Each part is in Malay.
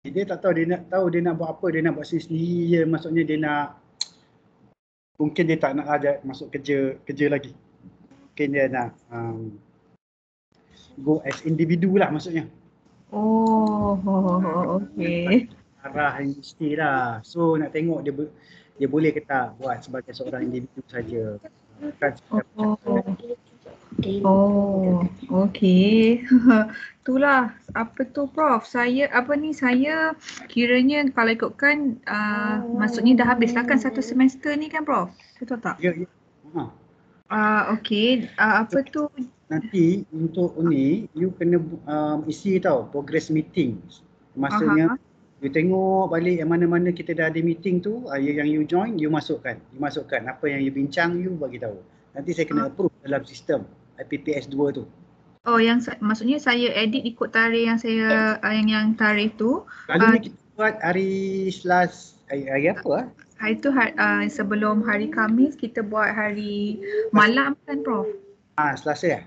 Dia tak tahu, dia nak buat apa, dia nak buat sendiri je. Maksudnya dia nak, mungkin dia tak nak ada masuk kerja lagi. Mungkin dia nak go as individu lah maksudnya. Oh, okay. Arah industri lah. So nak tengok dia boleh ke tak buat sebagai seorang individu saja. Bukan Oh, okay. Itulah, apa tu Prof? Saya kiranya kalau ikutkan maksudnya dah habis lah kan satu semester ni kan Prof? Betul tak? Ya. Okay. Apa tu? Nanti untuk ni you kena isi tau progress meeting. Maksudnya you tengok balik yang mana-mana kita dah ada meeting tu, yang you join, you masukkan. Apa yang you bincang, you bagi tahu. Nanti saya kena approve dalam sistem IPPS 2 tu. Oh, yang maksudnya saya edit ikut tarikh yang saya yang tarikh tu. Selalunya kita buat hari hari apa? Hari tu sebelum hari Khamis kita buat hari malam kan Prof? Selasa ya?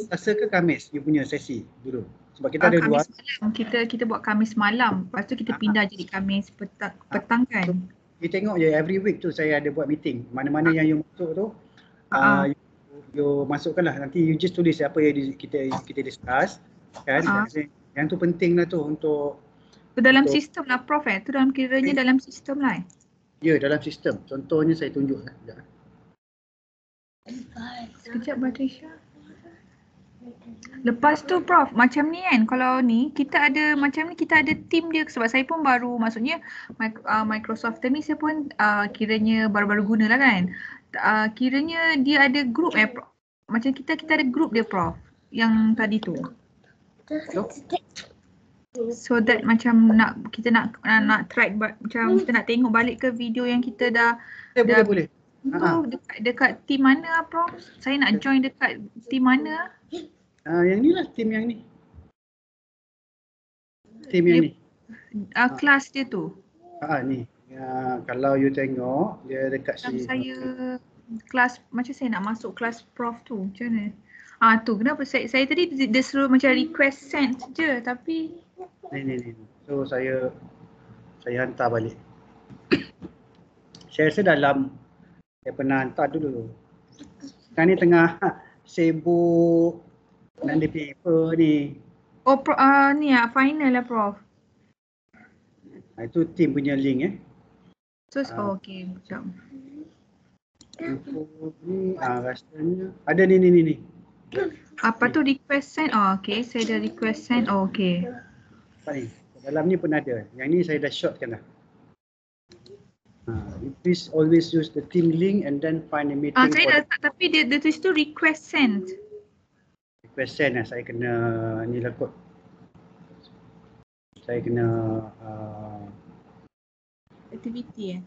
Selasa ke Khamis you punya sesi dulu? Sebab kita ada Khamis malam. Kita buat Khamis malam. Lepas tu kita pindah jadi Khamis petang kan? You tengok je every week tu saya ada buat meeting. Mana-mana yang you masuk tu you masukkan lah. Nanti you just tulis apa yang kita discuss kan. Yang tu penting lah tu untuk dalam sistem lah Prof tu kiranya dalam sistem lah Ya, dalam sistem. Contohnya saya tunjuk sekejap. Sekejap Batrisha. Lepas tu Prof, macam ni kan, kalau ni kita ada team dia sebab saya pun baru, maksudnya Microsoft ni saya pun kiranya baru-baru guna lah kan. Kiranya dia ada group Prof. Macam kita ada group dia Prof, yang tadi tu. So that macam kita nak track macam kita nak tengok balik ke video yang kita dah boleh. Dekat team mana Prof? Saya nak join dekat team mana? Yang ni lah team yang ni. Team yang ni. Kelas dia tu. Ni. Kalau you tengok dia dekat sini. Saya kelas macam saya nak masuk kelas Prof tu. Macam mana? Tu kenapa saya tadi dia suruh macam request send je tapi ni. So saya hantar balik. Saya rasa saya pernah hantar dulu. Sekarang ni tengah sibuk nak ada paper ni. Oh ni final lah Prof. Itu team punya link So okay macam. Ni rasanya ada ni. Apa tu request send? Okay, saya dah request send. Okay. Dalam ni pun ada. Yang ni saya dah shortkan dah. Please always use the team link and then find a meeting. Saya dah, tapi dia tulis tu request send. Request send lah. Saya kena ni lah kot. Saya kena activity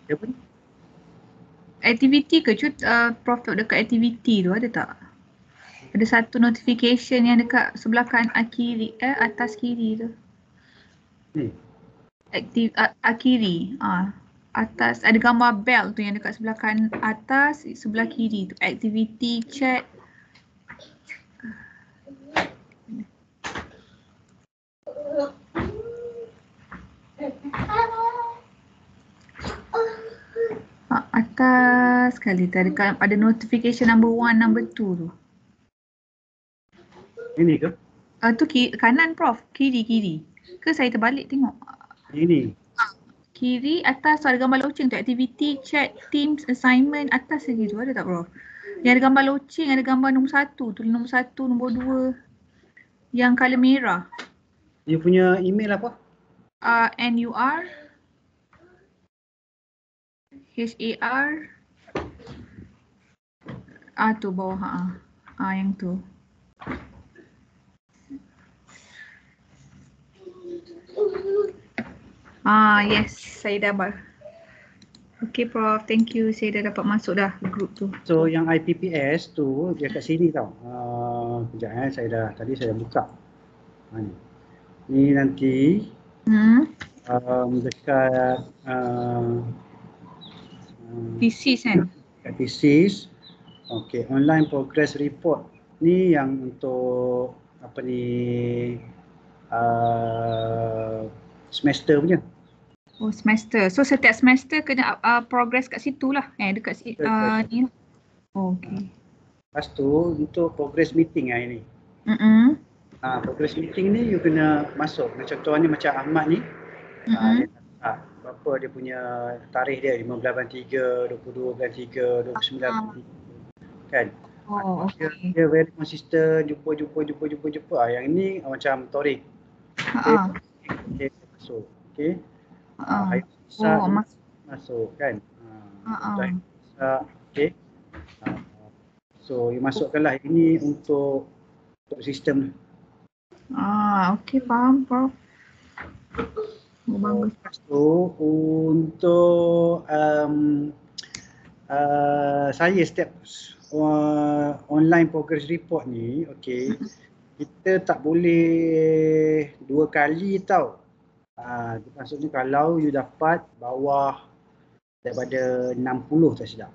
Apa ni? Activity ke? Prof dekat activity tu ada tak? Ada satu notification yang dekat sebelah kiri, atas kiri tu. Kiri. Atas ada gambar bell tu yang dekat sebelah atas, sebelah kiri tu. Activity chat. Atas sekali tu ada notification number 1, number 2 tu. Ini ke? Tu kanan Prof, kiri. Ke saya terbalik tengok? Ini. Kiri atas tu ada gambar loceng tu, activity, chat, teams, assignment, atas lagi tu ada tak Prof? Yang ada gambar loceng, ada gambar nombor 1, tulis nombor 1, nombor 2 yang colour merah. Dia punya email apa? NUR HAR tu bawah yang tu. Yes, saya dah Okay Prof, thank you. Saya dah dapat masuk dah group tu. So yang IPPS tu dia kat sini tau. Kejap tadi saya dah buka. Ni nanti dekat thesis kan? dekat thesis. Okey, online progress report ni yang untuk apa ni semester punya. Oh, semester. So setiap semester kena progress kat situ lah. Dekat ni lah. Oh, okey. Lepas tu untuk progress meeting ini. Progress meeting ni you kena masuk. Contohnya macam Ahmad ni. Dia berapa dia punya tarikh dia, 15 bulan 3, 22 bulan 3, 29 bulan 3 kan. Oh, okey. Dia very consistent, jumpa. Yang ni macam Torik. Okay, masuk. Okay. Masuk kan. Okay. So you masukkanlah ini untuk sistem. Okey, faham Prof. Bagus. Lepas tu untuk saya step online progress report ni, okey, kita tak boleh 2 kali tau. Maksudnya kalau you dapat bawah daripada 60 tak silap.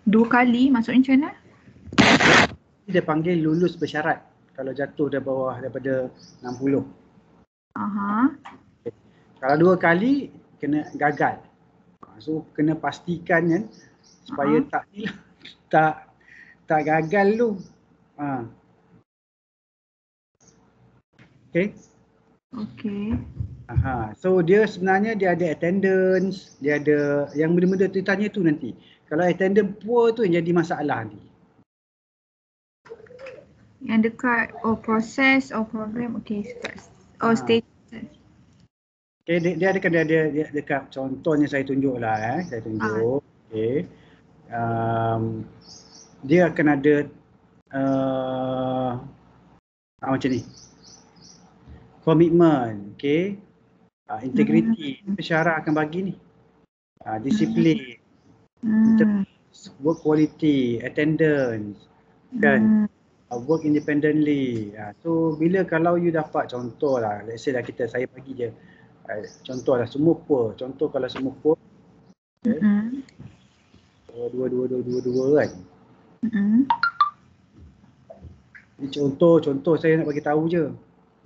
2 kali maksudnya macam mana? Dia panggil lulus bersyarat kalau jatuh daripada 60. Kalau 2 kali kena gagal. So kena pastikan kan supaya tak gagal tu. Okey. So dia sebenarnya dia ada attendance, dia ada yang benda-benda tu tanya tu nanti. Kalau attendance poor tu yang jadi masalah nanti. Yang dekat process program, okey, status. Okay, dia dekat contohnya saya tunjuk lah saya tunjuk. Okay. Dia akan ada macam ni. Komitmen, okay. Integrity, pensyarah akan bagi ni. Disiplin, work quality, attendance, kan. Work independently. So bila kalau you dapat contoh lah, let's say lah saya bagi je. Contoh lah semua poor. Contoh kalau semua poor. Okay. Dua kan. Ini contoh saya nak bagi tahu je.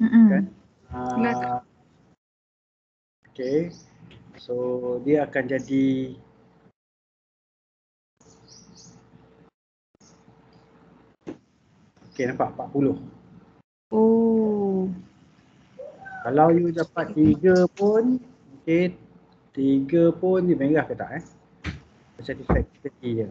Kan? Okay. So dia akan jadi okay, nampak 40. Kalau you dapat 3 pun, okay, 3 pun dia merah ke tak satisfactory je.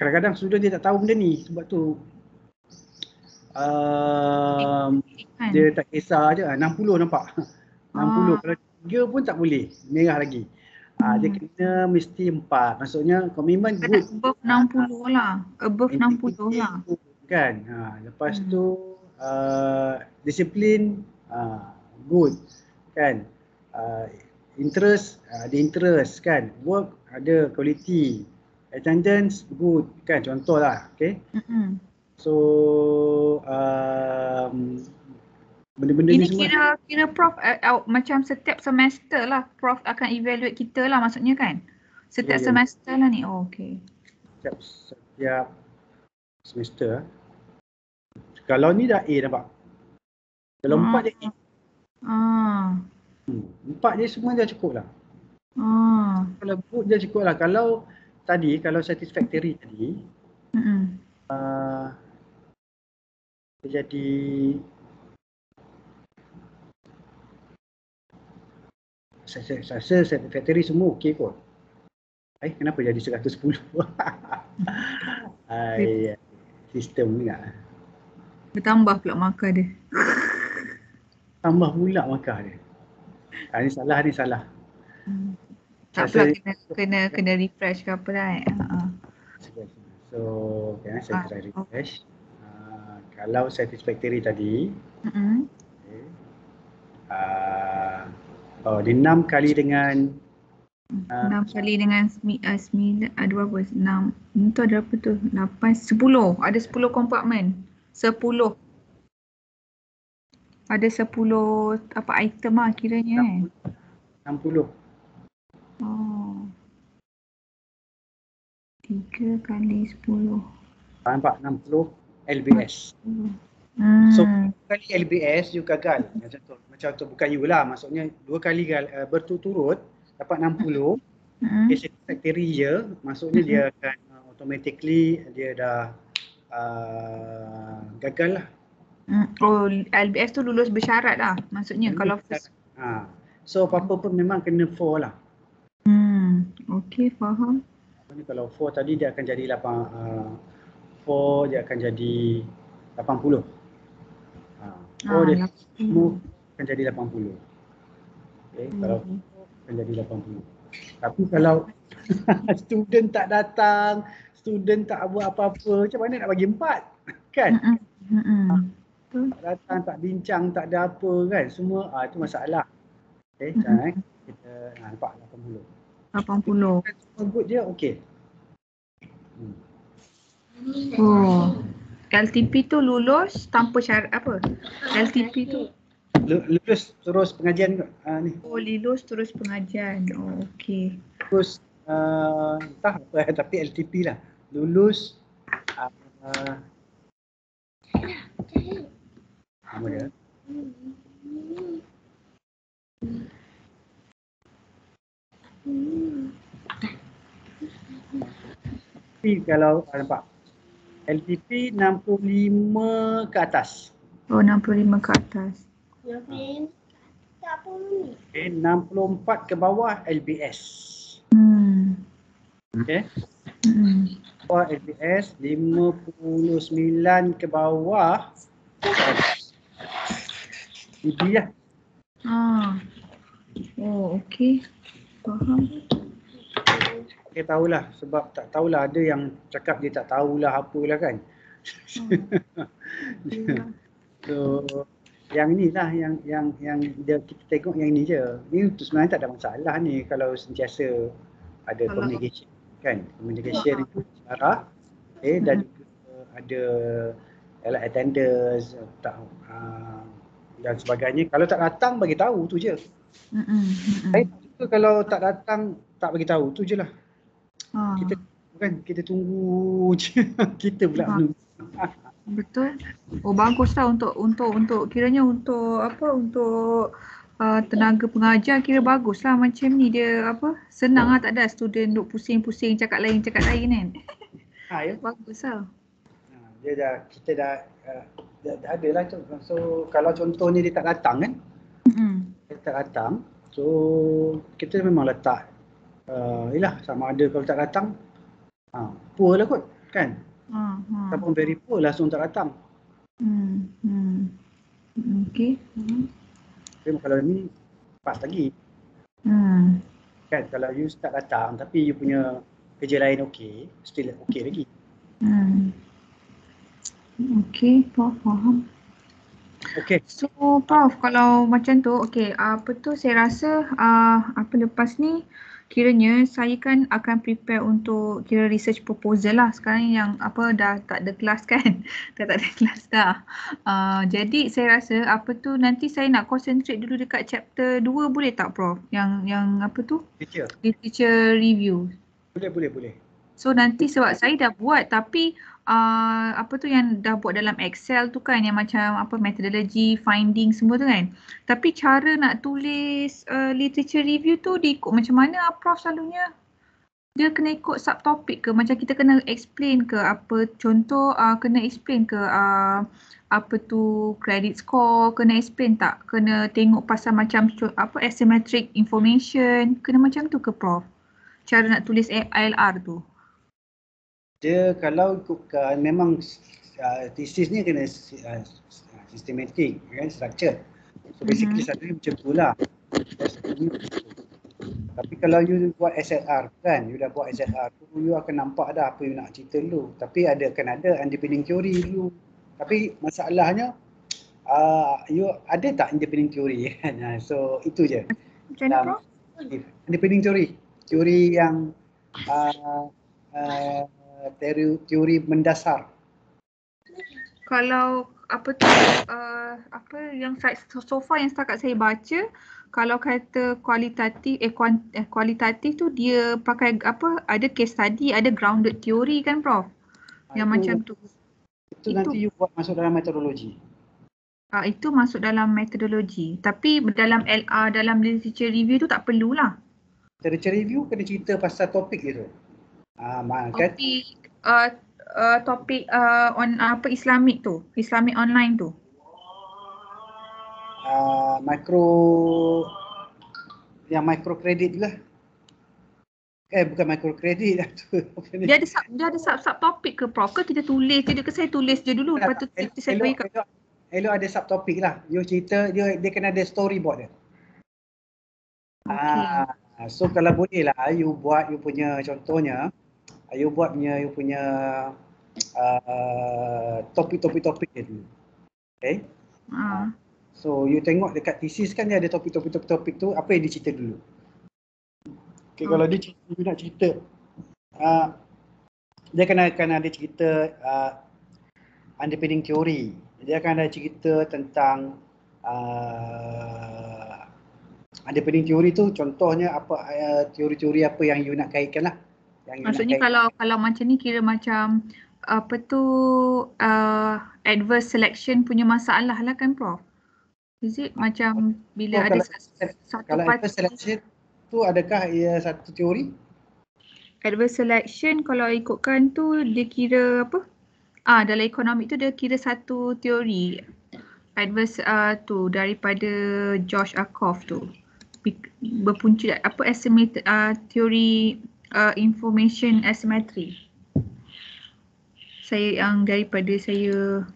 Kadang-kadang student dia tak tahu benda ni, sebab tu dia tak kisah je. 60 nampak. 60 kalau 3 pun tak boleh, merah lagi. Dia kena mesti 4. Maksudnya komitmen good. Above 60 lah. Above 60 lah. Kan. Lepas tu disiplin good. Kan. Interest ada interest kan. Work ada quality. Attendance good kan, contohlah. Okay. So benda-benda ni semua kira Prof macam setiap semester lah Prof akan evaluate kita lah maksudnya kan? Setiap semester lah ni. Okay. Setiap semester. Kalau ni dah A nampak. Kalau 4 dia A. 4 dia semua dah cukup lah. Kalau good dia cukup lah. Kalau satisfactory tadi dia jadi saya rasa satisfactory semua okey kot. Kenapa jadi 110? Sistem ni tak. Bertambah pula markah dia. Tambah pula markah dia. Ni salah. Tak pula kena refresh ke apa dah. So, saya try refresh. Kalau satisfactory tadi, dia 6 kali dengan 6 kali dengan 9 ada berapa? 6. Itu ada apa tu? 8, 10. Ada 10 kompartmen. 10. Ada 10 apa item lah kiranya kan. 60. Oh. 3 kali 10. Nampak 60 LBS. So kali LBS you gagal. Macam tu bukan you lah. Maksudnya 2 kali berturut-turut dapat 60. Dia satisfactory je. Maksudnya dia akan automatically dia dah gagal lah. Oh, LBS tu lulus bersyarat lah. Maksudnya kalau first. So apa-apa pun memang kena 4 lah. Okay, faham. Kalau 4 tadi dia akan jadi 4 dia akan jadi 80. 4 dia semua akan jadi 80. Okay, kalau akan jadi 80. Tapi kalau student tak datang, student tak buat apa-apa, macam mana nak bagi 4? Kan? Tak datang, tak bincang, tak ada apa kan. Semua itu masalah. Okay, kita nampak 80. 80. Semua good je, okey. Oh. LTP tu lulus tanpa syarat apa? LTP tu lulus terus pengajian ni. Oh, lulus terus pengajian. Oh, okey. Terus entah apa tapi LTP lah. Lulus apa dia? Tapi kalau nampak LTP 65 ke atas. Oh, 65 ke atas. 64 ke bawah LBS. Okay. Bawah LBS 59 ke bawah DB lah. Oh, okey. Faham. Dia tahulah sebab tak tahulah ada yang cakap dia tak tahulah apalah kan. So yang ni lah yang dia, kita tengok yang ni je. Ni sebenarnya tak ada masalah ni kalau sentiasa ada communication kan. Communication itu cara dan juga ada attendance dan sebagainya. Kalau tak datang bagi tahu tu je. Saya suka kalau tak datang tak bagi tahu tu je lah. Kita kan kita tunggu je. Kita pula menunggu. Betul. Oh, baguslah untuk kiranya untuk apa, untuk tenaga pengajar kira baguslah macam ni dia apa, senang lah, tak ada student duk pusing-pusing cakap lain kan. Ya. Baguslah. Kita dah ada lah tu. So kalau contohnya dia tak datang kan. Dia tak datang. So kita memang letak yelah sama ada kalau tak datang poor lah kot kan. Ataupun very poor langsung tak datang. Okey. Kalau ni pas lagi. Kan kalau you tak datang tapi you punya kerja lain okey, still okey lagi. Okey, faham. Okey. So Prof, kalau macam tu okey, apa tu saya rasa apa lepas ni kiranya saya kan akan prepare untuk kira research proposal lah. Sekarang yang apa dah tak ada kelas kan. dah tak ada kelas dah. Jadi saya rasa apa tu nanti saya nak concentrate dulu dekat chapter 2 boleh tak Prof? Yang apa tu? Literature review. Boleh. So nanti sebab saya dah buat tapi apa tu yang dah buat dalam Excel tu kan yang macam apa methodology, finding semua tu kan. Tapi cara nak tulis literature review tu diikut macam mana Prof selalunya? Dia kena ikut subtopik ke? Macam kita kena explain ke apa contoh kena explain ke apa tu credit score, kena explain tak? Kena tengok pasal macam apa asymmetric information, kena macam tu ke Prof? Cara nak tulis ILR tu. Dia kalau ikutkan memang thesis ni kena systematic kan, structure. So basically selalunya macam tu lah. Tapi kalau you buat SLR kan, you dah buat SLR tu, you akan nampak dah apa you nak cerita dulu. Tapi akan ada independent theory dulu. Tapi masalahnya you ada tak independent theory kan. So itu je. Macam mana Prof? Independent theory. teori yang teori mendasar. Kalau apa tu apa yang so far yang setakat saya baca, kalau kata kualitatif tu dia pakai apa, ada case study, ada grounded theory kan Prof? Yang macam tu. Itu nanti you buat masuk dalam metodologi. Itu masuk dalam metodologi. Tapi dalam LR, dalam literature review tu tak perlulah. Literature review kena cerita pasal topik itu. Topik on apa Islamic tu, Islamic online tu. Micro kredit lah. Bukan micro kredit lah tu. Dia ada sub topik ke Prof? Ke kita tulis je, ke saya tulis je dulu, lepas tu saya bagi kat elok ada subtopik lah. You cerita, dia kena ada storyboard dia. Okay. So kalau boleh lah, you buat you punya contohnya, you buat you punya topik-topik dia dulu. Okay? So you tengok dekat thesis kan dia ada topik-topik tu, apa yang dia cerita dulu. Okay, kalau dia nak cerita, dia akan ada cerita underpinning teori. Dia akan ada cerita tentang underpinning teori tu, contohnya apa teori-teori apa yang you nak kaitkan lah. Maksudnya kalau macam ni kira macam apa tu adverse selection punya masalah lah kan Prof? Is it macam bila ada satu kalau adverse selection tu adakah ia satu teori? Adverse selection kalau ikutkan tu dia kira apa? Dalam ekonomi tu dia kira satu teori. Adverse tu daripada Josh Akoff tu. Berpunca apa estimated teori information asymmetry. Saya yang daripada saya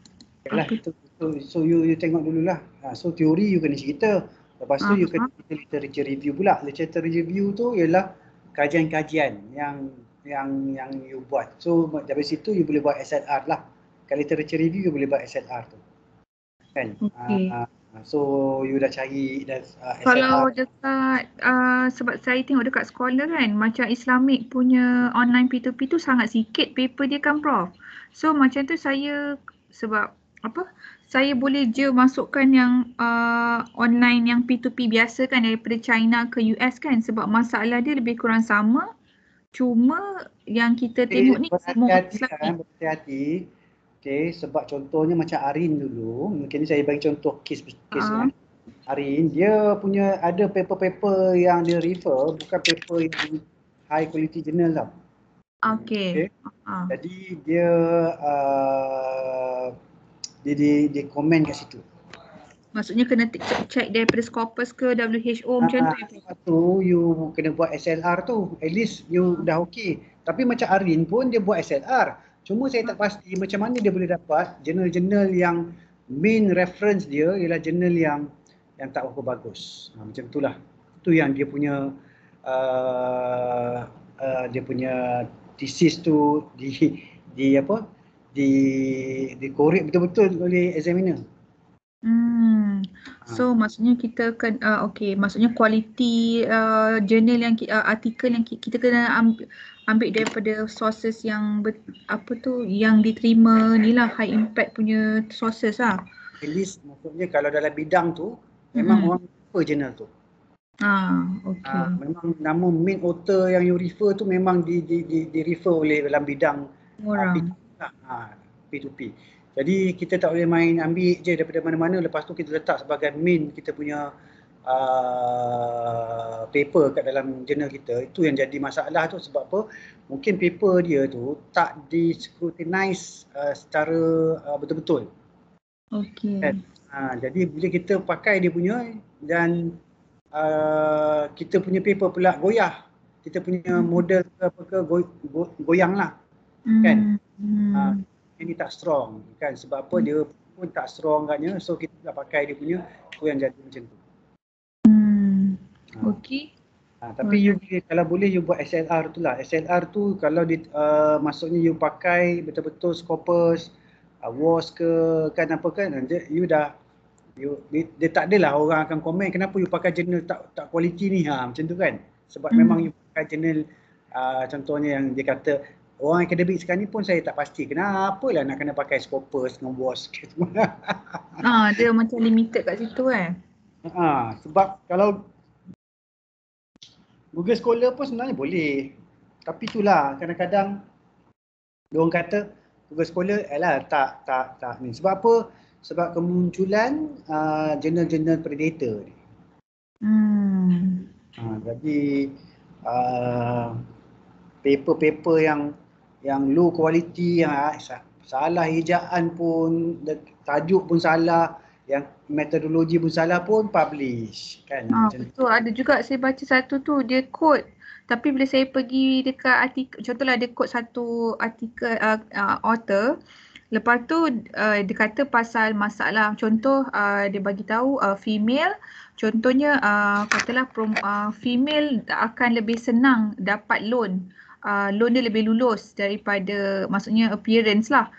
so you tengok dululah. So teori you kena cerita. Lepas tu you kena cerita literature review pula. Literature review tu ialah kajian-kajian yang you buat. So dari situ you boleh buat SLR lah. Kalau literature review you boleh buat SLR tu. Kan? Okay. So you dah cari SLR. Kalau dekat sebab saya tengok dekat sekolah kan, macam Islamic punya online P2P tu sangat sikit paper dia kan Prof. So macam tu saya sebab apa? Saya boleh je masukkan yang online yang P2P biasa kan daripada China ke US kan, sebab masalah dia lebih kurang sama. Cuma yang kita tengok ni semua Islamic. Berhati-hati. Okay, sebab contohnya macam Arin dulu, mungkin saya bagi contoh kes Arin, dia punya ada paper-paper yang dia refer, bukan paper yang high quality journal lah. Okay. Jadi dia dia komen kat situ. Maksudnya kena check daripada Scopus ke WHO macam tu. Lepas tu you kena buat SLR tu, at least you dah okay. Tapi macam Arin pun dia buat SLR. Cuma saya tak pasti macam mana dia boleh dapat jurnal-jurnal yang main reference dia ialah jurnal yang tak berapa bagus. Macam itulah. Itu yang dia punya thesis tu dikorek betul-betul oleh examiner. So maksudnya kita kan maksudnya kualiti jurnal yang artikel yang kita kena ambil daripada sources yang yang diterima ni lah, high impact punya sources lah. At least maksudnya kalau dalam bidang tu memang orang refer jurnal tu. Okay. Memang nama main author yang you refer tu memang di refer oleh dalam bidang P2P. Jadi kita tak boleh main ambil je daripada mana-mana, lepas tu kita letak sebagai main kita punya paper kat dalam jurnal kita. Itu yang jadi masalah tu. Sebab apa? Mungkin paper dia tu tak di-scrutinize secara betul-betul. Okay. Jadi bila kita pakai dia punya dan kita punya paper pula goyah, kita punya model goyang lah, kan? Ini tak strong kan, sebab apa dia pun tak strong katnya, so kita tak pakai dia punya, tu yang jadi macam tu. Okay. Tapi you kalau boleh you buat SLR tu lah. SLR tu kalau maksudnya you pakai betul-betul Scopus, WAS ke kan apa kan, dia tak adalah orang akan komen kenapa you pakai jurnal tak kualiti ni macam tu kan. Sebab memang you pakai jurnal contohnya yang dia kata orang akademik sekarang ni pun saya tak pasti kenapa lah nak kena pakai Scopus dengan WASC semua. Dia macam limited kat situ kan. Sebab kalau Google Scholar pun sebenarnya boleh. Tapi itulah kadang-kadang diorang kata Google Scholar tak ni. Sebab apa? Sebab kemunculan jurnal-jurnal predator ni. Jadi paper-paper yang low quality, yang salah ejaan pun, tajuk pun salah, yang metodologi pun salah pun publish kan. Betul, ada juga saya baca satu tu dia quote, tapi bila saya pergi dekat artikel, contohlah dia quote satu artikel author, lepas tu dia kata pasal masalah, contoh dia bagi tahu female, contohnya katalah female akan lebih senang dapat loan. Loan dia lebih lulus daripada, maksudnya appearance lah,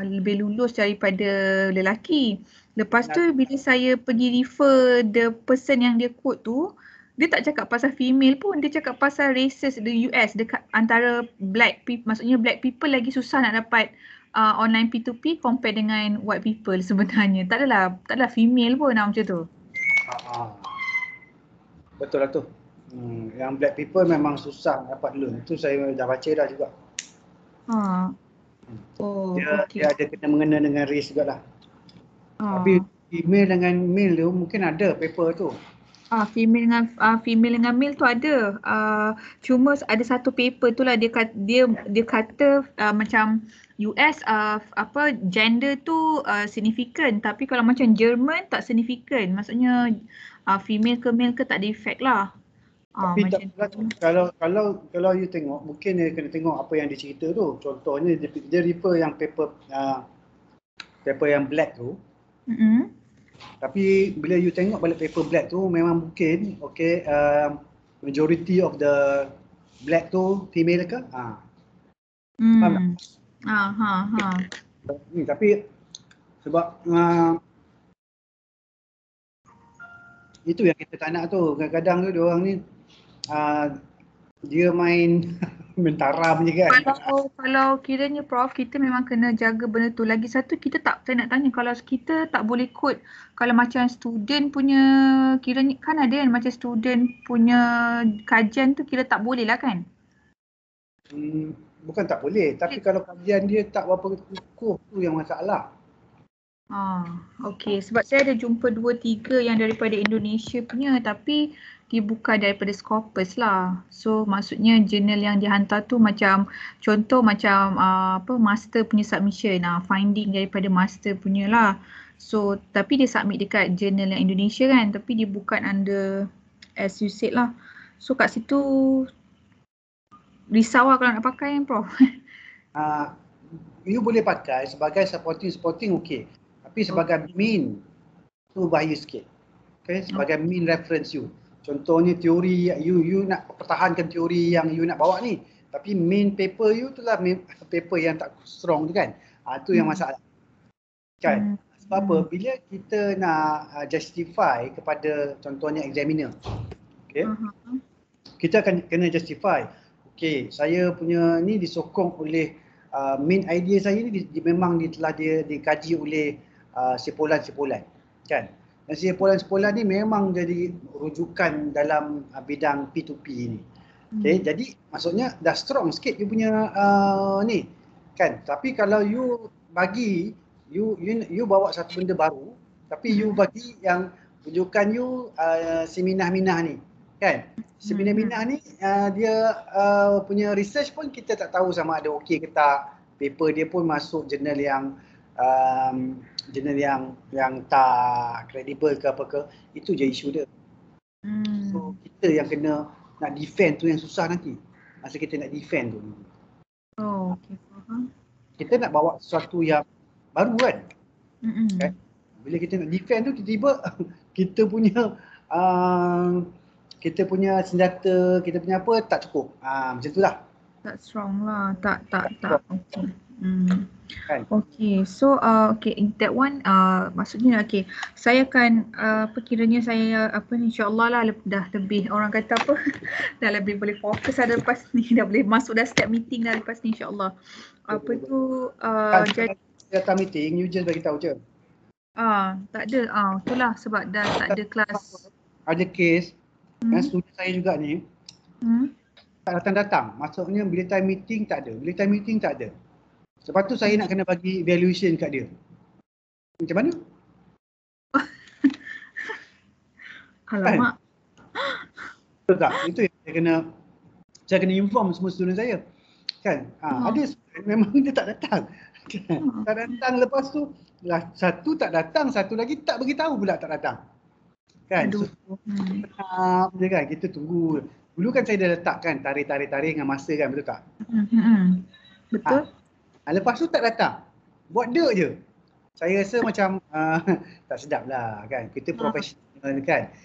lebih lulus daripada lelaki. Lepas tu bila saya pergi refer the person yang dia quote tu, dia tak cakap pasal female pun, dia cakap pasal races the US dekat antara black people, maksudnya black people lagi susah nak dapat online P2P compare dengan white people sebenarnya. Tak adalah female pun macam tu. Betul lah tu. Yang black people memang susah dapat loan. Itu saya dah baca dah juga. Dia ada kena mengena dengan race jugalah. Tapi female dengan male tu mungkin ada paper tu. Female dengan male tu ada. Cuma ada satu paper tu lah dia kata macam US gender tu significant, tapi kalau macam Jerman tak significant. Maksudnya female ke male ke tak ada effect lah. Tapi kalau you tengok, mungkin dia kena tengok apa yang dia cerita tu. Contohnya dia refer yang paper yang black tu. Tapi bila you tengok balik paper black tu, memang mungkin majority of the black tu female ke? Tapi sebab itu yang kita tak nak tu. Kadang-kadang tu diorang ni dia main mentara punya kan. Kalau kiranya Prof, kita memang kena jaga benda tu. Lagi satu, saya nak tanya, kalau kita tak boleh code, kalau macam student punya, kiranya kan ada kan macam student punya kajian tu kira tak boleh lah kan? Bukan tak boleh, tapi kalau kajian dia tak berapa kukuh tu yang masalah. Okey, sebab saya ada jumpa 2-3 yang daripada Indonesia punya, tapi dia bukan daripada Scopus lah. So maksudnya jurnal yang dihantar tu macam, contoh macam master punya submission, finding daripada master punya lah. So tapi dia submit dekat jurnal yang Indonesia kan, tapi dia bukan under, as you said lah. So kat situ risau lah kalau nak pakai kan Prof. You boleh pakai sebagai supporting okey. Tapi sebagai main tu bahaya sikit. Okay, sebagai main reference you. Contohnya teori you nak pertahankan teori yang you nak bawa ni, tapi main paper you tu lah paper yang tak strong tu kan. Tu yang masalah. Kan? Sebab apa? Bila kita nak justify kepada contohnya examiner. Okay? Kita akan kena justify. Okay, saya punya ni disokong oleh main idea saya ni memang telah dikaji oleh sepolan-sepolan. Kan? Dan sepolan-sepolan ni memang jadi rujukan dalam bidang P2P ni. Okay, jadi maksudnya dah strong sikit you punya ni. Kan? Tapi kalau you bagi, you bawa satu benda baru, tapi you bagi yang rujukan you seminah-minah ni. Kan? Seminah-minah ni dia punya research pun kita tak tahu sama ada okey ke tak. Paper dia pun masuk jurnal yang tak kredibel ke apa ke, itu je isu dia. So kita yang kena nak defend tu yang susah nanti. Masa kita nak defend tu. Okey, faham. Kita nak bawa sesuatu yang baru kan. Okay? Bila kita nak defend tu tiba-tiba kita punya senjata, kita punya apa tak cukup. Macam tu lah. Tak strong lah, tak. Okay. Kan? Okay, so okay, that one maksudnya okay, saya akan apa kiranya saya apa ni insyaAllah lah dah lebih orang kata apa dah lebih boleh fokus dah lepas ni, dah boleh masuk dah setiap meeting dah lepas ni insyaAllah. Apa tu Jadi datang meeting, you just bagi tahu je. Tak ada, itulah sebab dah tak ada kelas. Ada kes yang student saya juga ni tak datang-datang. Maksudnya bila time meeting tak ada, bila time meeting tak ada. Lepas tu saya nak kena bagi evaluation kat dia. Macam mana? Alamak. Betul tak? Itu yang saya kena inform semua student saya. Kan? Ada student memang dia tak datang. Kan? Tak datang, lepas tu satu tak datang, satu lagi tak beritahu pula tak datang. Kan? So, penat je kan, kita tunggu. Dulu kan saya dah letak kan tarik dengan masa kan, betul tak? Betul. Lepas tu tak datang. Buat dek je. Saya rasa macam tak sedap lah kan. Kita profesional kan.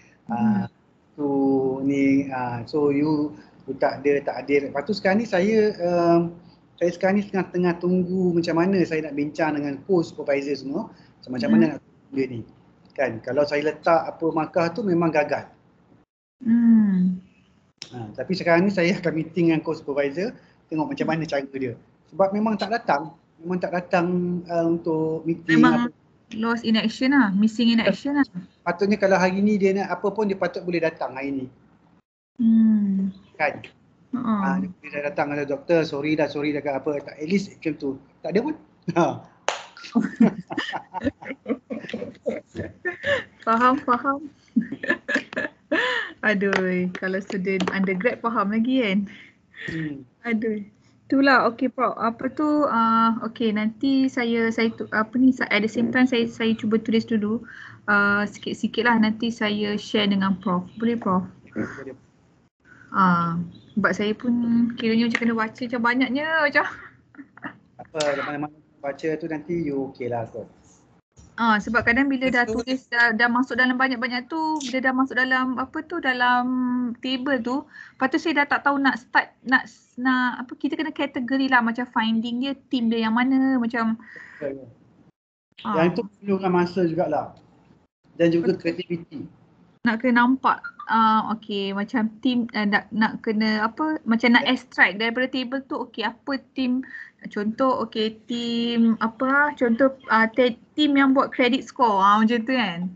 So you tak ada. Lepas tu sekarang ni saya sekarang ni tengah tunggu macam mana saya nak bincang dengan co-supervisor semua. Macam mana nak tunggu dia ni. Kan, kalau saya letak apa markah tu memang gagal. Tapi sekarang ni saya akan meeting dengan co-supervisor, tengok macam mana cara dia. Sebab memang tak datang untuk meeting. Memang lost in action lah, missing in action lah. Patutnya kalau hari ni dia nak apa pun dia patut boleh datang hari ni. Kan? Dia boleh datang kata doktor, sorry dah kat apa. At least macam tu. Tak ada pun. Faham. Aduh, kalau student undergrad faham lagi kan. Aduh. Itulah, okay Prof. Apa tu, okay nanti saya apa ni, at the same time saya cuba tulis dulu sikit-sikit lah, nanti saya share dengan Prof. Boleh Prof? Sebab saya pun kiranya macam kena baca macam banyaknya macam. Apa, mana-mana baca tu nanti you okay lah kot. Sebab kadang bila dah tulis dah masuk dalam banyak-banyak tu, bila dah masuk dalam apa tu, dalam table tu, lepas tu saya dah tak tahu nak start nak apa, kita kena kategori lah macam finding dia, team dia yang mana macam. Yang itu perlukan masa jugalah. Dan juga kreativiti. Nak kena nampak okay macam team nak kena apa, macam nak extract daripada table tu, okay apa team, contoh okay team apa, contoh team yang buat credit score macam tu kan.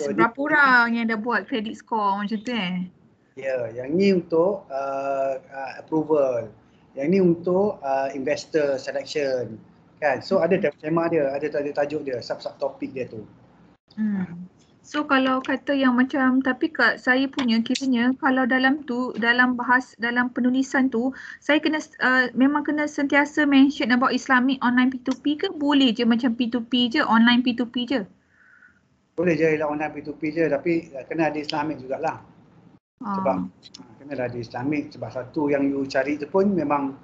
Seberapa orang yang dah buat credit score macam tu kan. Ya, yang ni untuk approval. Yang ni untuk investor selection. Kan? So ada tema dia, ada tajuk dia, sub topik dia tu. So kalau kata yang macam, tapi kat saya punya kiranya kalau dalam penulisan tu saya kena memang kena sentiasa mention about Islamic online P2P ke boleh je macam P2P je, online P2P je? Boleh je ialah online P2P je, tapi kena ada Islamic jugalah. Sebab kena ada Islamic, sebab satu yang you cari tu pun memang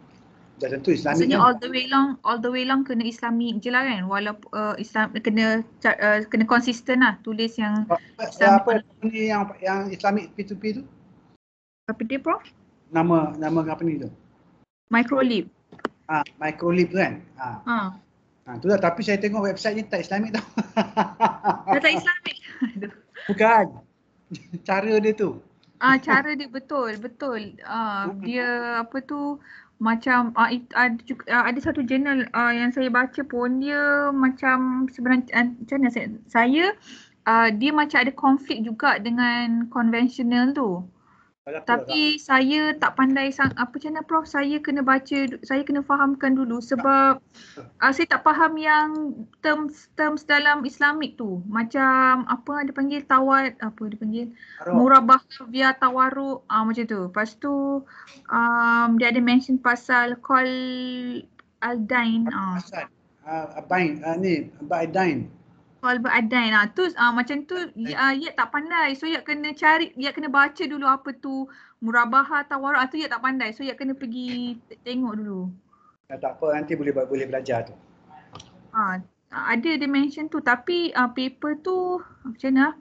dah tentu Islamic. Maksudnya kan? all the way long kena Islamic je lah kan, walaupun Islam kena konsisten lah tulis yang Islamic. Apa ni yang Islamic P2P tu? Apa dia Prof? Nama apa ni tu? Microlib. Microlib tu kan? Tu lah, tapi saya tengok website ni tak Islamic tau. Tak Islamic? Bukan. Cara dia tu. Cara dia betul. Dia apa tu, macam ada satu jurnal yang saya baca pun, dia macam sebenarnya macam mana saya dia macam ada konflik juga dengan konvensional tu. Tapi saya tak pandai apa macam mana Prof, saya kena baca, saya kena fahamkan dulu sebab saya tak faham yang terms dalam Islamic tu. Macam apa dia panggil murabah via tawaruk macam tu. Lepas tu dia ada mention pasal call al-dain. Ba'dain. Call ba'dain. Tu macam tu ia tak pandai. So ia kena cari, ia kena baca dulu apa tu murabahah tawaruk. Tu ia tak pandai. So ia kena pergi tengok dulu. Tak apa, nanti boleh belajar tu. Ada dimension tu, tapi paper tu macam mana?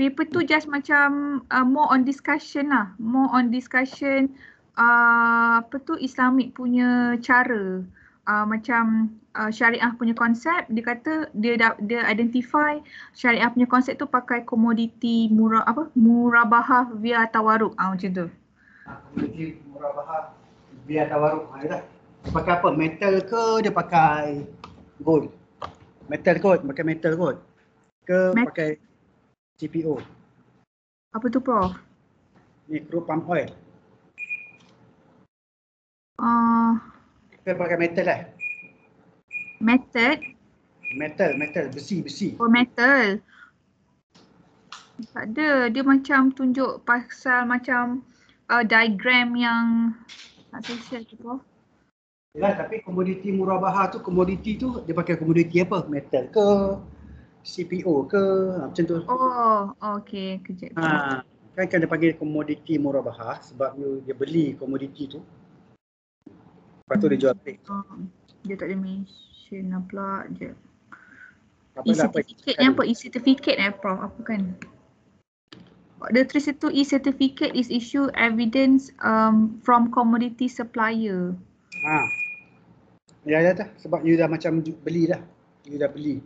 Paper tu just macam more on discussion lah. More on discussion apa tu Islamic punya cara. macam syariah punya konsep, dia kata dia identify syariah punya konsep tu pakai komoditi murabahah via tawaruk. Macam tu. Komoditi murabahah via tawaruk. Dia pakai apa? Metal ke dia pakai gold? Metal kot, pakai metal kot. Ke pakai CPO? Apa tu Prof? Ni crude palm oil. Ke pakai metal lah? Method? Metal, besi. Oh, metal. Tak ada, dia macam tunjuk pasal macam diagram yang tak saya share tu Prof. Yalah, tapi komoditi murabahah tu, komoditi tu dia pakai komoditi apa? Metal ke? CPO ke? Macam tu. Oh, okey, kejap. Kan dia panggil komoditi murabahah sebab dia beli komoditi tu. Lepas tu dia jual balik. Dia tak ada mention lah pula je. E-certificate ni apa? E-certificate Prof? Apa kan? Dia tulis itu e-certificate is issue evidence from commodity supplier. Ya dah, sebab you dah macam beli dah. You dah beli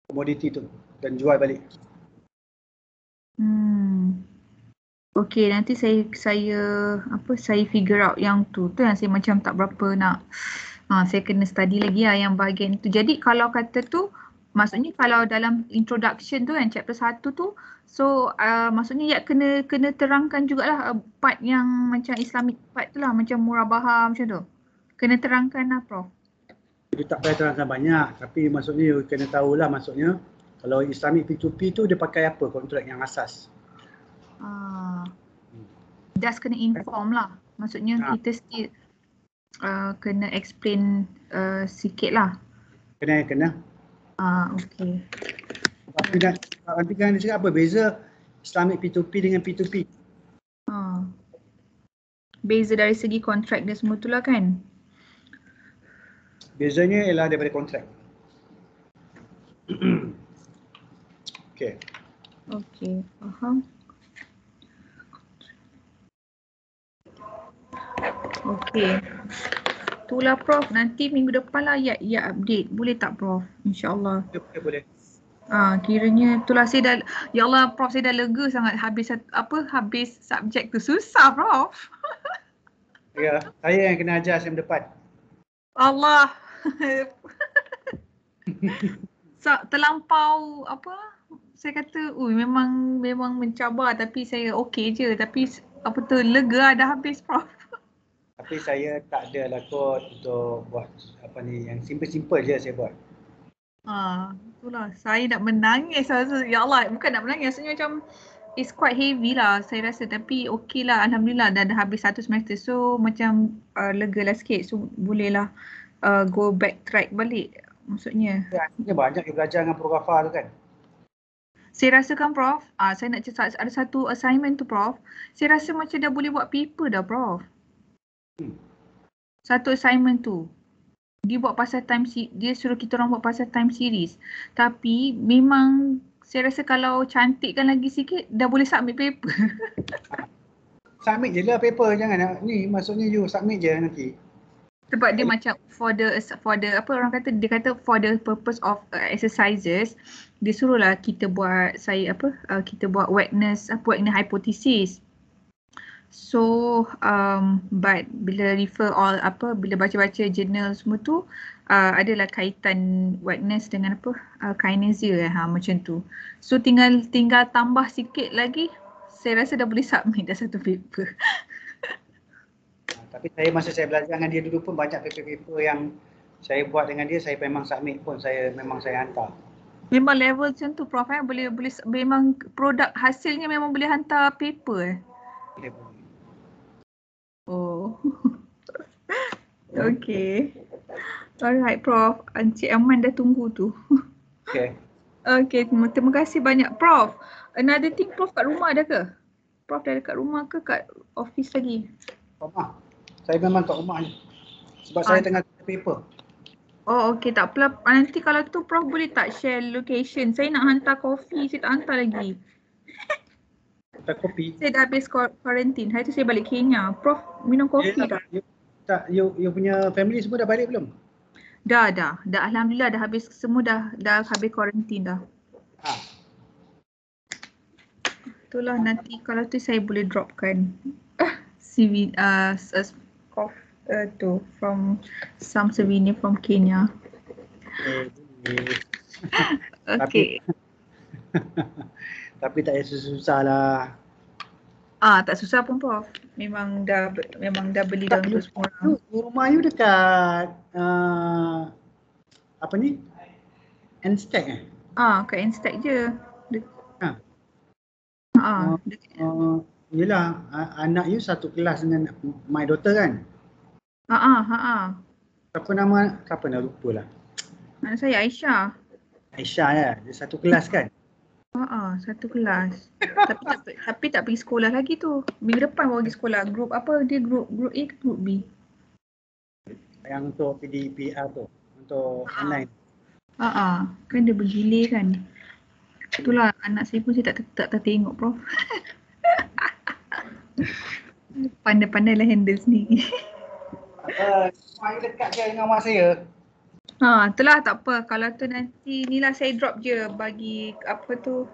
komoditi tu dan jual balik. Okey, nanti saya figure out yang tu yang saya macam tak berapa nak. Saya kena study lagi lah yang bahagian tu. Jadi kalau kata tu, maksudnya kalau dalam introduction tu yang chapter 1 tu, so maksudnya kena terangkan jugalah part yang macam Islamic part tu lah, macam murabahah macam tu. Kena terangkan lah Prof. Dia tak payah terangkan banyak, tapi maksudnya you kena tahulah maksudnya kalau Islamic P2P tu dia pakai apa kontrak yang asas. Just kena inform lah. Maksudnya kita still kena explain sikit lah. Kena. Okay. Nanti kan dia cakap apa beza Islamic P2P dengan P2P? Beza dari segi kontrak dia semua tu lah kan? Bezanya ialah daripada kontrak. Okay, faham. Okay. Itulah Prof. Nanti minggu depan lah ya update. Boleh tak Prof? InsyaAllah. Boleh. Kiranya itulah saya dah, ya Allah Prof, saya dah lega sangat habis subjek tu. Susah Prof. Ya, saya yang kena ajar sem depan. Allah. Terlampau saya kata memang mencabar, tapi saya okey je, tapi lega dah habis Prof. Tapi saya tak ada lah kot untuk buat yang simple-simple je saya buat. Itulah saya nak menangis. Ya Allah, bukan nak menangis, maksudnya macam it's quite heavy lah saya rasa, tapi okey lah, alhamdulillah dah habis satu semester, so macam lega lah sikit, so boleh lah go back track balik maksudnya. Banyak yang belajar dengan Prof Ghaffar tu kan. Saya rasakan Prof, saya nak ada satu assignment tu Prof, saya rasa macam dah boleh buat paper dah Prof. Satu assignment tu dia buat pasal dia suruh kita orang buat pasal time series, tapi memang saya rasa kalau cantikkan lagi sikit dah boleh submit paper. Submit je lah paper, jangan ni, maksudnya you submit je nanti. Sebab dia macam for the orang kata, dia kata for the purpose of exercises, dia suruhlah kita buat kita buat wetness hypothesis. So but bila bila baca-baca jurnal semua tu adalah kaitan wetness dengan kinesia macam tu. So tinggal tambah sikit lagi, saya rasa dah boleh submit dah satu paper. Tapi masa saya belajar dengan dia dulu pun banyak paper-paper yang saya buat dengan dia, saya memang submit pun, saya hantar. Memang level macam tu Prof, boleh memang produk hasilnya memang boleh hantar paper Boleh. Oh. Okay. Alright Prof, Encik Aman dah tunggu tu. Okay. Okay, terima kasih banyak Prof. Another thing, Prof kat rumah ada ke? Prof dah dekat rumah ke kat office lagi? Rumah. Saya memang kat rumah ni. Sebab saya tengah paper. Oh okay, tak apa. Nanti kalau tu Prof boleh tak share location? Saya nak hantar kopi, saya tak hantar lagi. Hantar kopi? Saya dah habis quarantine. Hari tu saya balik Kenya. Prof minum kopi tak? Tak, you punya family semua dah balik belum? Dah alhamdulillah dah habis semua, dah habis kuarantin dah. Itulah nanti kalau tu saya boleh dropkan CV tu from some souvenir from Kenya. Okay. Tapi tak payah susah lah. Tak susah pun Prof. Memang dah beli dah untuk semua orang. Rumah you dekat apa ni? N-Stack Kat N-Stack je. Yelah, anak you satu kelas dengan my daughter kan? Siapa nama lupa lah. Anak saya Aisyah. Aisyah ya, dia satu kelas kan? Satu kelas. tapi tak pergi sekolah lagi tu. Minggu depan baru pergi sekolah. Grup apa dia, grup A ke grup B? Yang untuk PDPR tu, untuk online. Kan dia bergilir kan. Itulah anak saya pun saya tak tengok Prof. Pandai-pandai lah handle sendiri. Saya dekat je dengan mak saya. Itulah tak apa. Kalau tu nanti ni lah saya drop je bagi apa tu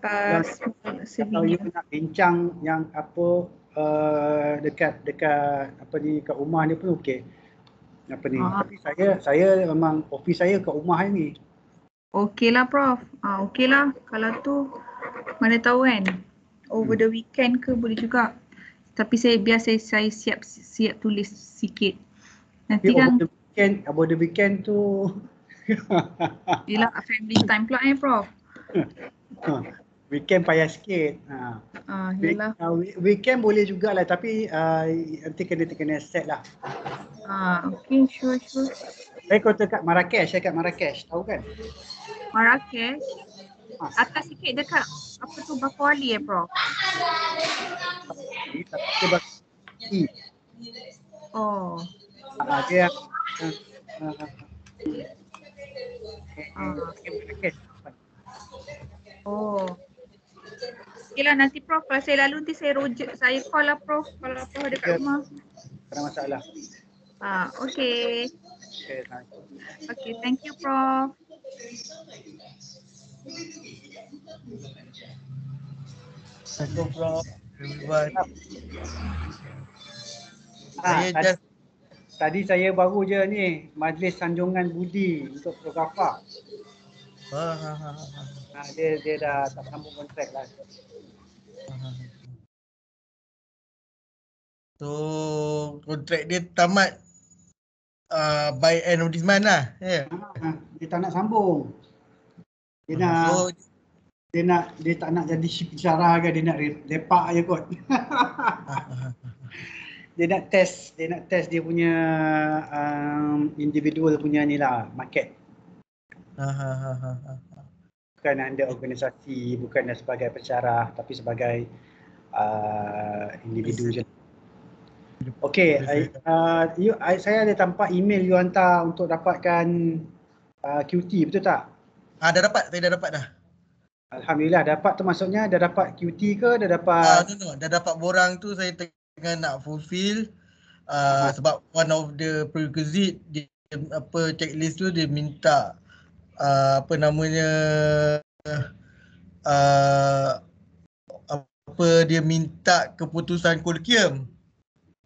Kalau you nak bincang yang apa dekat apa ni kat rumah ni pun okey. Apa ni? Tapi saya memang office saya kat rumah ni. Okey lah Prof. Okey lah. Kalau tu mana tahu kan. Over the weekend ke boleh juga. Tapi biar saya siap tulis sikit. Nanti kan about the weekend tu yelah family time pula Prof. Weekend payah sikit. Yelah. Weekend boleh jugalah tapi nanti kena set lah. Okay, sure. Saya kau dekat Marrakesh, tahu kan? Marrakesh? Atas sikit dekat apa tu Bakawali Prof? Dia Okay lah nanti Prof, kalau saya lalu nanti saya call lah Prof kalau Prof dekat rumah. Tak ada masalah. Okay. Okay, thank you Prof. Thank you Prof. Tadi saya baru je ni majlis sanjungan budi untuk fotografer. Dia dah tak sambung kontrak lah. So kontrak dia tamat by end of this month lah. Dia tak nak sambung. Dia tak nak jadi bicara ke, dia nak lepak je kot. Dia nak test dia punya individual punya ni lah, market. Bukan under organisasi, bukan sebagai pensyarah tapi sebagai individu je. Okey, saya ada tampak email you hantar untuk dapatkan QT, betul tak? Dah dapat, saya dah dapat dah. Alhamdulillah dapat tu, maksudnya dah dapat QT ke dah dapat? Dah dapat borang tu, saya tengah nak fulfill sebab one of the prerequisite dia checklist tu dia minta dia minta keputusan kolokvium.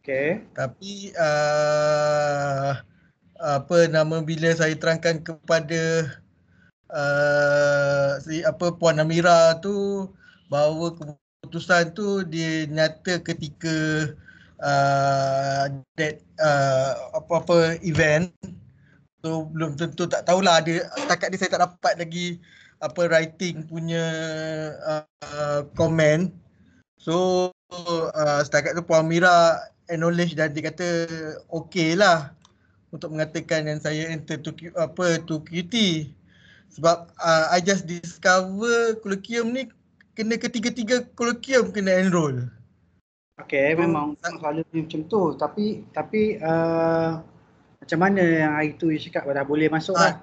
Okey. Tapi bila saya terangkan kepada Puan Amira tu bahawa keputusan tu dia nyata ketika event, so belum tentu, tak tahulah, setakat ni saya tak dapat lagi writing punya komen. So setakat tu Puan Amira acknowledge dan dia kata okey lah untuk mengatakan yang saya enter to QT. Sebab I just discover kolokvium ni kena ketiga-tiga kolokvium kena enroll. Okey, memang selalu macam tu. Tapi macam mana yang hari tu you cakap dah boleh masuk lah?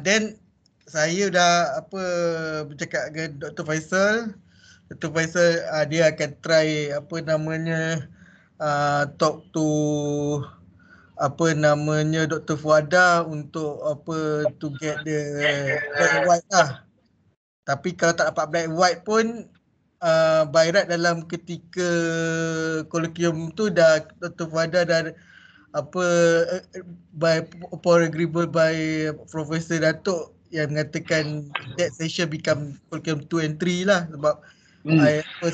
Then saya dah bercakap dengan Dr. Faisal. Dr. Faisal dia akan try talk to apa namanya Dr. Fuada untuk apa to get the black and white lah. Tapi kalau tak dapat black and white pun by right dalam ketika kolokium tu dah Dr. Fuada dah apa by upon agreeable by Professor Datuk yang mengatakan that session become kolokium 2 and 3 lah sebab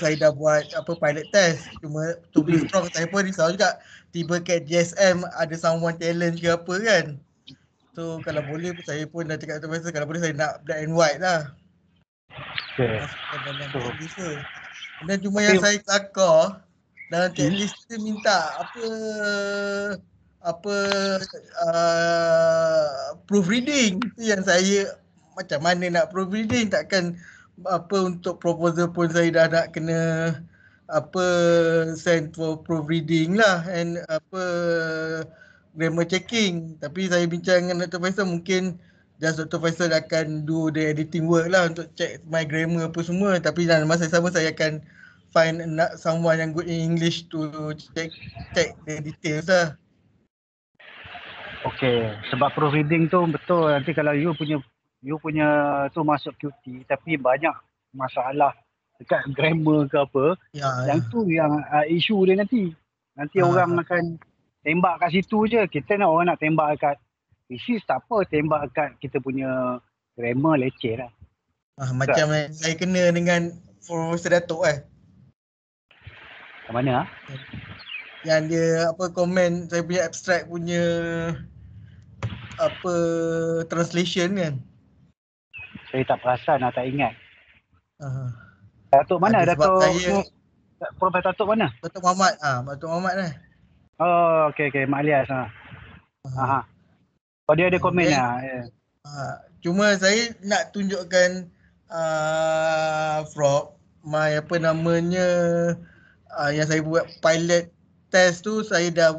saya dah buat apa pilot test. Cuma to be strong saya pun risau juga tiba kat GSM ada someone talent ke apa kan. So kalau boleh saya pun dah cakap tu biasa kalau boleh saya nak black and white lah. Masukkan dalam checklist tu. Dan cuma yang saya kelakar dalam checklist tu minta apa proofreading tu yang saya macam mana nak proofreading, takkan apa untuk proposal pun saya dah nak kena apa send for proofreading lah and apa grammar checking. Tapi saya bincang dengan Dr. Faisal, mungkin just Dr. Faisal akan do the editing work lah untuk check my grammar apa semua. Tapi dalam masa sama saya akan find someone yang good in English to check the details lah. Okay, sebab proofreading tu betul nanti kalau you punya tu masuk QT tapi banyak masalah dekat grammar ke apa, yang tu yang isu dia nanti. Nanti orang akan tembak kat situ je. Kita nak orang nak tembak kat thesis tak apa, tembak kat kita punya grammar leceh lah. Macam saya kena dengan Profesor Datuk Macam mana yang dia apa komen saya punya abstract punya apa translation kan. Saya tak perasan lah, tak ingat. Datuk mana? Datuk Profesor Datuk mana? Datuk Muhammad. Datuk Muhammad lah. Oh, okey. Mak Alias. Oh, dia ada komen lah. Cuma saya nak tunjukkan Frog my apa namanya yang saya buat pilot test tu, saya dah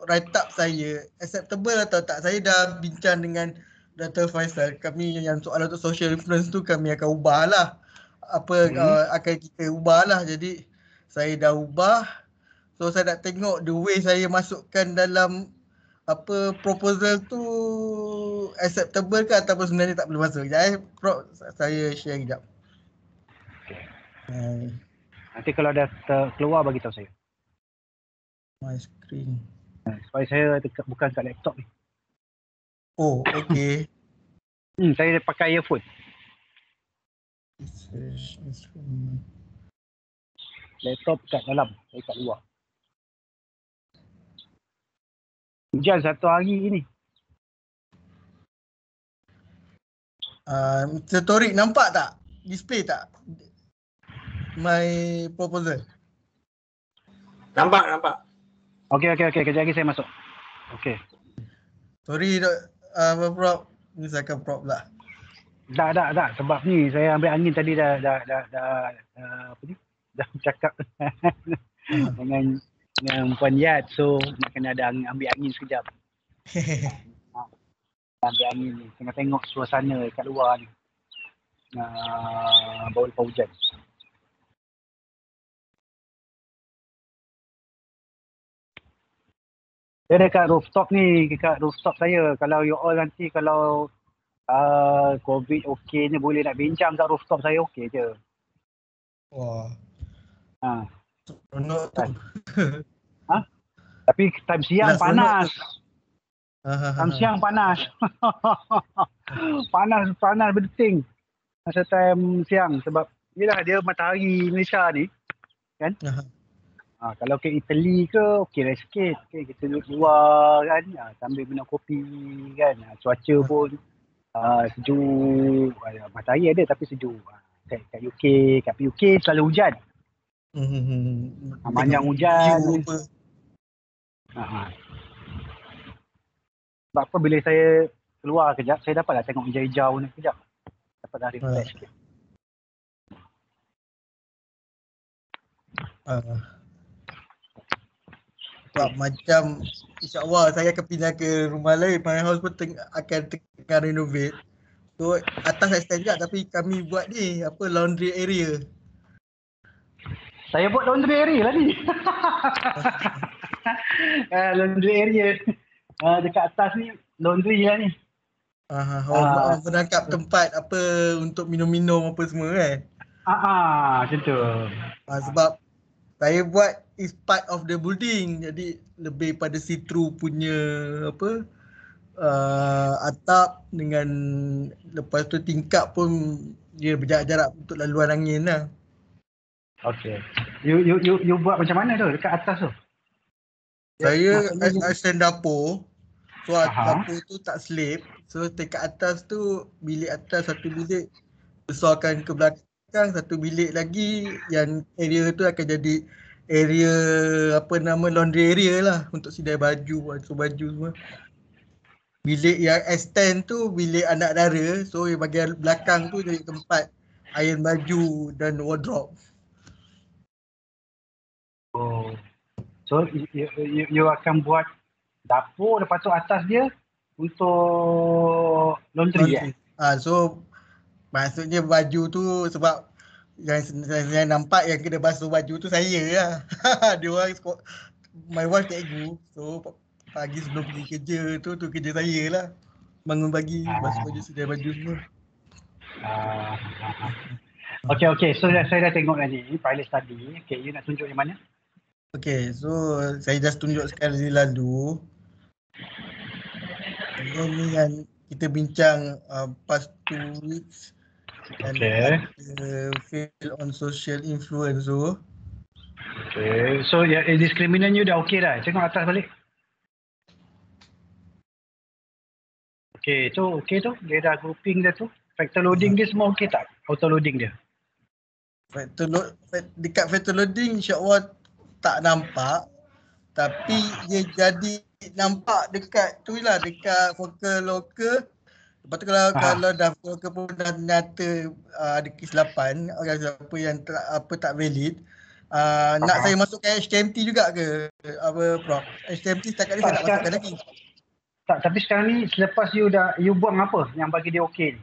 write up saya acceptable atau tak. Saya dah bincang dengan Dr. Faisal. Kami yang soalan untuk social influence tu kami akan ubah lah. Akan kita ubah lah. Jadi saya dah ubah. So saya nak tengok the way saya masukkan dalam apa proposal tu acceptable ke ataupun sebenarnya tak boleh masuk. Sekejap saya share sekejap. Nanti kalau dah keluar bagi tahu saya. My screen. Supaya saya bukan kat laptop ni. Oh, okey. Saya pakai earphone. Laptop kat dalam, saya kat luar. Hujan satu hari ni. Mr. Torik nampak tak? Display tak? My proposal. Nampak. Okey. Kejap lagi saya masuk. Okey. Sorry, Prof. Ni saya akan Prof lah. Tak. Sebab ni saya ambil angin tadi dah apa ni? Dah cakap dengan Puan Yat. So nak kena ada ambil angin sekejap. Ambil angin ni. Tengok suasana kat luar ni. Bau lepas hujan. Dia dekat rooftop ni, dekat rooftop saya. Kalau you all nanti kalau COVID okey ni boleh nak bincang kat rooftop saya okey je. Wah. Tapi time siang panas. Time siang panas. panas berdeting. Masa time siang sebab yelah dia matahari Malaysia ni kan. Kalau ke Italy ke okey lah sikit. Okay, kita duduk luar kan sambil minum kopi kan. Cuaca pun sejuk. Matahari ada tapi sejuk. Kat UK, kat UK selalu hujan. Banyak hujan. Sebab apa bila saya keluar kejap, saya dapatlah tengok hijau-hijau ni kejap. Dapat dah refresh sikit. Sebab macam insyaAllah saya akan pindah ke rumah lain. My house pun akan tengah renovate. So atas extend juga tapi kami buat ni apa laundry area. Saya buat laundry area lah ni. Laundry area. dekat atas ni laundry lah ni. Menangkap tempat apa untuk minum-minum apa semua kan? Macam tu. Sebab saya buat is part of the building, jadi lebih pada see-through punya apa atap dengan lepas tu tingkap pun dia berjarak-jarak untuk laluan angin lah. Okay. You buat macam mana tu dekat atas tu? Saya extend dapur. So dapur tu tak slip. So dekat atas tu bilik atas satu bilik besarkan ke belakang, satu bilik lagi yang area tu akan jadi area apa nama laundry area lah untuk sidai baju, basuh baju semua. Bilik yang extend tu bilik anak dara. So yang bahagian belakang tu jadi tempat iron baju dan wardrobe. Oh. So you akan buat dapur, lepas tu atas dia untuk laundry. So maksudnya baju tu sebab yang saya nampak yang kena basuh baju tu saya lah. Dia orang my wife cikgu. So pagi sebelum pergi kerja tu kerja saya lah. Bangun pagi, basuh baju, sedia baju semua. Okay. So saya dah tengok tadi pilot study. Okay, you nak tunjuk yang mana? Okay, so saya just tunjuk sekali lalu. Ini yang kita bincang past 2 weeks. And fail on social influence tu. Okay, so diskriminan you dah okay dah. Tengok atas balik. Okay tu, dia dah grouping dia tu. Factor loading dia semua okay tak? Auto loading dia. Dekat factor loading insya-Allah tak nampak. Tapi dia jadi nampak dekat tu lah, dekat focal local. Lepas tu kalau dah focal pun dah nyata ada kesilapan, apa yang tak valid. Nak saya masukkan HTMT juga ke apa Prof? HTMT setakat ni saya nak masukkan lagi. Tak, tapi sekarang ni selepas you buang apa yang bagi dia okey ni?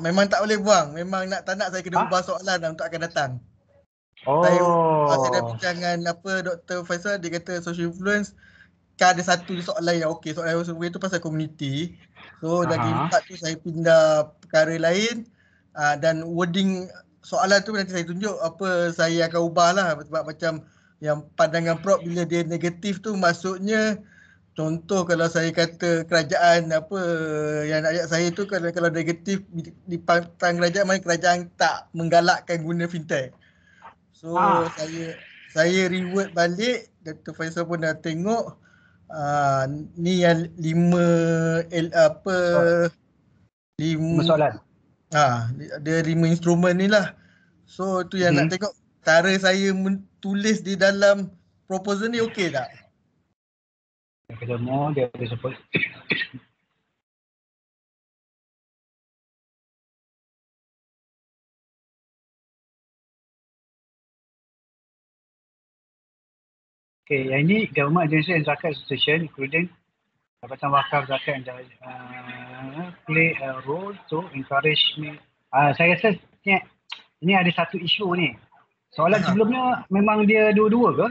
Memang tak boleh buang. Memang tak nak saya kena ubah soalan untuk akan datang. Saya dah bincang dengan Dr. Faisal, dia kata social influence kan ada satu soalan yang okey. Soalan yang tu pasal community. So dari 4 tu saya pindah perkara lain dan wording soalan tu nanti saya tunjuk apa saya akan ubah lah. Sebab macam yang pandangan Prof bila dia negatif tu maksudnya contoh kalau saya kata kerajaan apa yang ayat saya tu kalau negatif di pantang kerajaan, mana kerajaan tak menggalakkan guna fintech. So saya reword balik, Dr. Faisal pun dah tengok ni yang 5 soalan. Dia 5 instrumen ni lah. So tu yang nak tengok cara saya tulis di dalam proposal ni okey tak? Kedua dia ada support. Okay, yang ini Government Agency and Zakat Institution including Jabatan Wakaf Zakat and play a role to encourage me. Saya rasa ini ada satu isu ni. Soalan sebelumnya memang dia dua-dua ke?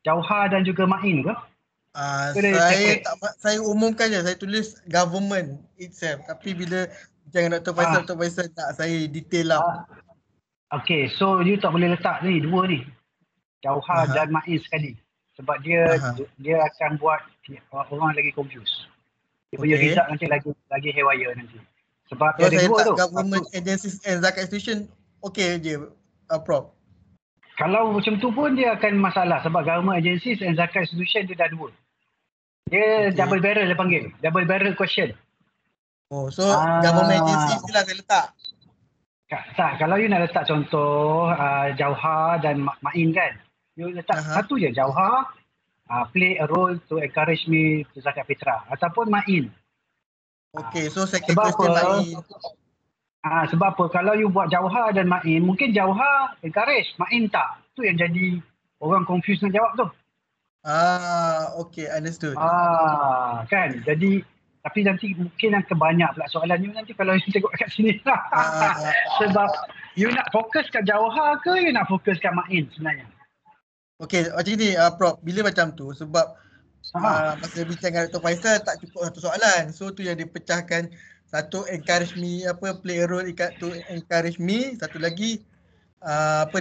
Jauhar dan juga Ma'in ke? Saya umumkan je, saya tulis government itself. Tapi bila jangan Dr. Faisal nak saya detail lah. Okay, so you tak boleh letak ni, dua ni. Jauhar dan Ma'in sekali. Sebab dia akan buat orang lagi confused. Dia punya result nanti lagi haywire nanti. Sebab dia ada dua tu. Government agencies and zakat institution okey je, Prof. Kalau macam tu pun dia akan masalah sebab government agencies and zakat institution dia dah dua. Dia double barrel dia panggil. Double barrel question. Oh, so government agencies je lah saya letak. Tak, kalau you nak letak contoh Jauhar dan Ma'in kan. You letak satu je, Jauhar play a role to encourage me to zakat fitrah ataupun Ma'in. Okay, so second question Ma'in. Sebab apa? Kalau you buat Jauhar dan Ma'in, mungkin Jauhar encourage, Ma'in tak. Tu yang jadi orang confused nak jawab tu. Okay, understood. Kan? Jadi, tapi nanti mungkin akan banyak pula soalan you nanti kalau you tengok kat sini. Sebab you nak fokus kat Jauhar ke you nak fokus kat Ma'in sebenarnya? Okay, macam ni Prof, bila macam tu sebab masa bincang dengan Dr. Faisal tak cukup satu soalan. So tu yang dipecahkan, satu encourage me, play a role to encourage me, satu lagi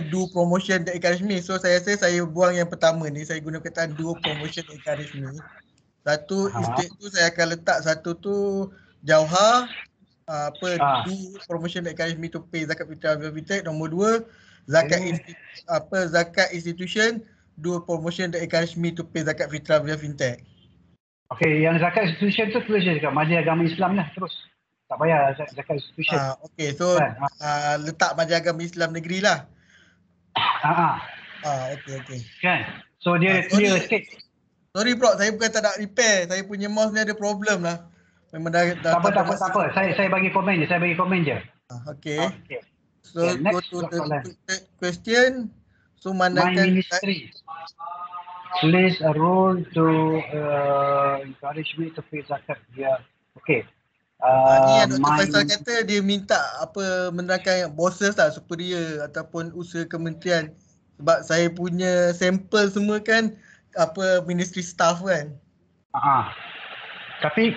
do promotion that encourage me. So saya buang yang pertama ni, saya guna kata do promotion encourage me. Satu instead tu saya akan letak satu tu Jauhar do promotion that encourage me to pay zakat fitrah wal fintech. Nombor 2 zakat institution do promotion that encourage me to pay zakat fitrah wal fintech. Okey, yang zakat institution tu tulis je dekat Majlis Agama Islam lah terus. Tak payah zakat institution. Okey, so letak Majlis Agama Islam Negeri lah. Okey. Kan? So dia clear sikit. Sorry bro, saya bukan tak nak repair. Saya punya mouse ni ada problem lah. Memang dah tak apa. Saya bagi komen je. Okey. So go to the third question. So My ministry plays a role to encourage me to pay zakat. Okey. Ni yang Dr. Faisal kata dia minta menerangkan bosses lah, superior ataupun usaha kementerian. Sebab saya punya sampel semua kan ministry staff kan. Tapi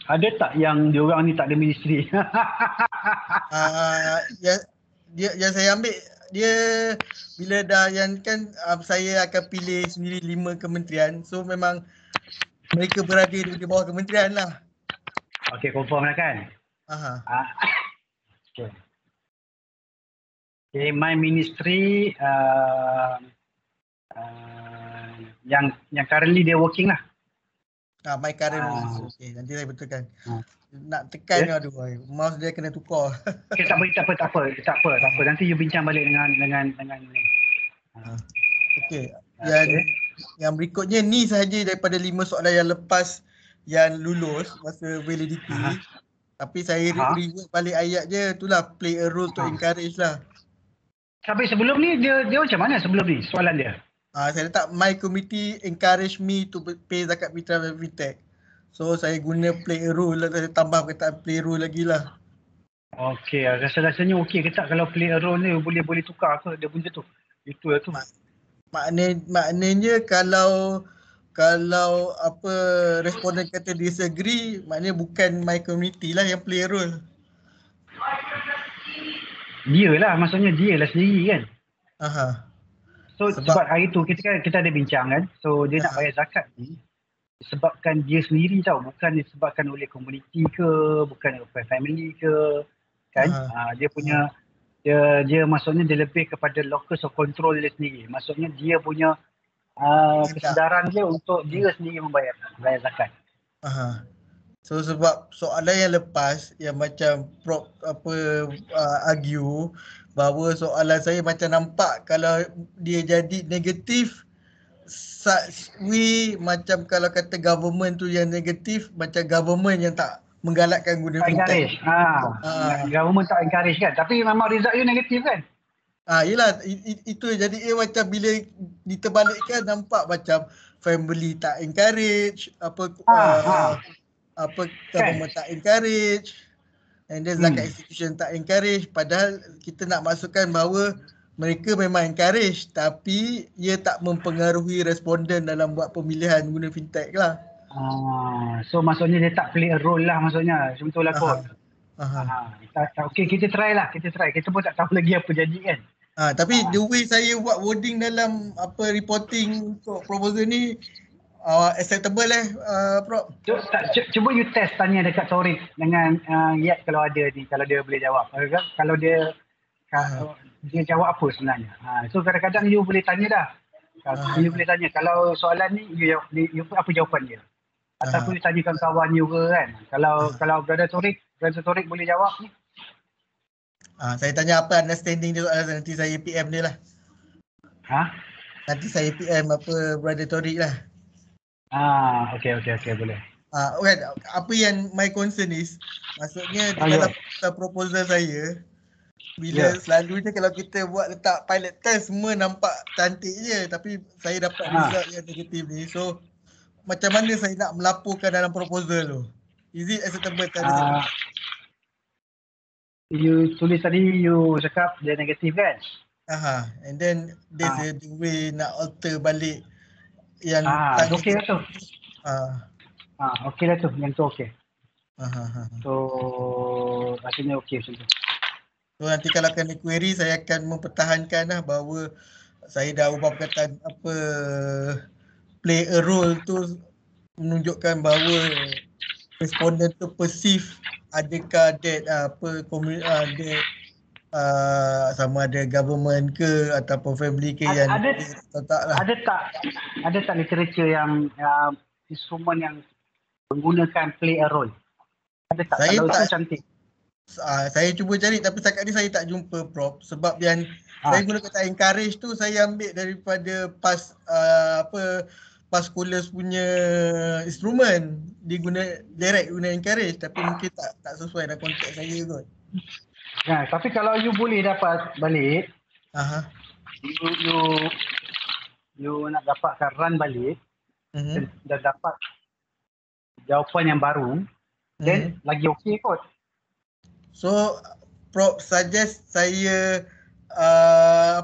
ada tak yang diorang ni tak ada ministry? Yang saya ambil dia bila dah yang kan saya akan pilih sendiri 5 kementerian. So memang mereka berada di bawah kementerian lah. Okey, confirm lah kan? Okay, my ministry yang currently dia working lah. My current okay, nanti saya betulkan. Nak tekan aduh, mouse dia kena tukar. Okay, tak apa. Nanti you bincang balik dengan ni. Okey. Yang berikutnya ni sahaja daripada 5 soalan yang lepas yang lulus masa validity. Tapi saya revert balik ayat je, itulah play a role to encourage lah. Tapi sebelum ni dia macam mana sebelum ni soalan dia? Saya letak my committee encourage me to pay zakat fitrah wal fintech. So saya guna play a role lah, saya tambah perkataan play a role lagi lah. Okey, rasa-rasanya okey ke tak kalau play a role ni boleh tukar ke dia punya tu? Itu lah tu. Maknanya kalau responden kata disagree, maknanya bukan my committee lah yang play a role. Dia lah, maksudnya dia lah sendiri kan. So sebab hari tu kita ada bincang kan. So dia nak bayar zakat ni disebabkan dia sendiri tau, bukan disebabkan oleh komuniti ke, bukan oleh family ke kan. Dia punya dia maksudnya dia lebih kepada locus of control dia sendiri. Maksudnya dia punya kesedaran dia untuk dia sendiri bayar zakat. So sebab soalan yang lepas yang macam argue bahawa soalan saya macam nampak kalau dia jadi negatif such way, macam kalau kata government tu yang negatif, macam government yang tak menggalakkan guna fintech. Government tak encourage kan, tapi memang result you negatif kan. Yelah, itu jadi macam bila diterbalikkan nampak macam family tak encourage, government tak encourage, and then zakat institution tak encourage, padahal kita nak masukkan bahawa mereka memang encourage tapi ia tak mempengaruhi responden dalam buat pemilihan guna fintech lah. So maksudnya dia tak play a role lah maksudnya, betul lah kot. Okay, kita try. Kita pun tak tahu lagi apa jadi kan. Tapi the way saya buat wording dalam reporting untuk proposal ni acceptable Prof. Cuba you test tanya dekat Torik dengan Yat kalau ada ni, kalau dia boleh jawab. Kalau dia jawab apa sebenarnya. So kadang-kadang you boleh tanya dah. You boleh tanya kalau soalan ni you apa jawapan dia. Ataupun you tanyakan kawan you ke kan. Kalau Brother Torik boleh jawab ni. Saya tanya apa understanding dia soalan, nanti saya PM dia lah. Nanti saya PM Brother Torik lah. Okay, boleh. Apa yang my concern is, maksudnya dalam proposal saya, bila selalunya kalau kita buat letak pilot test semua nampak cantik je, tapi saya dapat result yang negatif ni. So macam mana saya nak melaporkan dalam proposal tu? Is it acceptable? You tulis tadi you cakap dia negatif kan? And then there's the way nak alter balik yang okey lah tu. Okey lah tu, yang tu okey. So rasanya okey macam tu. So nanti kalau kena query saya akan mempertahankan lah bahawa saya dah ubah perkataan apa play a role tu menunjukkan bahawa responden tu perceive adakah that sama ada government ke ataupun family ke yang tak lah. Ada tak literature yang instrumen yang menggunakan play a role? Ada tak? Saya Kalau tak, itu cantik. Saya cuba cari tapi setakat ni saya tak jumpa Prof. Sebab yang saya guna kata encourage tu saya ambil daripada past scholars punya instrumen. Dia guna direct guna encourage tapi mungkin tak sesuai dengan konteks saya kot. Tapi kalau you boleh dapat balik, you nak dapatkan run balik, dan dapat jawapan yang baru, then lagi okey kot. So Prof suggest saya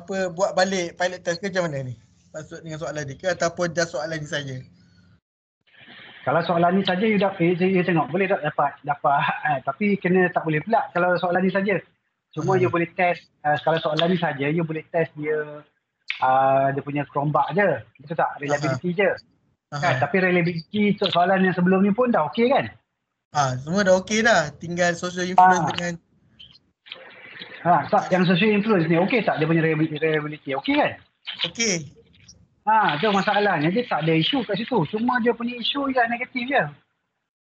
buat balik pilot test ke macam mana ni? Maksud dengan soalan ni ke ataupun just soalan ni saja? Kalau soalan ni saja you tengok boleh tak dapat tapi kena tak boleh pula kalau soalan ni saja. Cuma you boleh test kalau soalan ni saja you boleh test dia punya kerombak je. Betul tak? Reliability je. Tapi reliability untuk soalan yang sebelum ni pun dah okey kan? Semua dah okey dah. Tinggal social influence dengan tak, yang social influence ni okey tak dia punya reliability? Okey kan? Okey. Tu masalahnya dia tak ada isu kat situ. Cuma dia punya isu yang negatif je.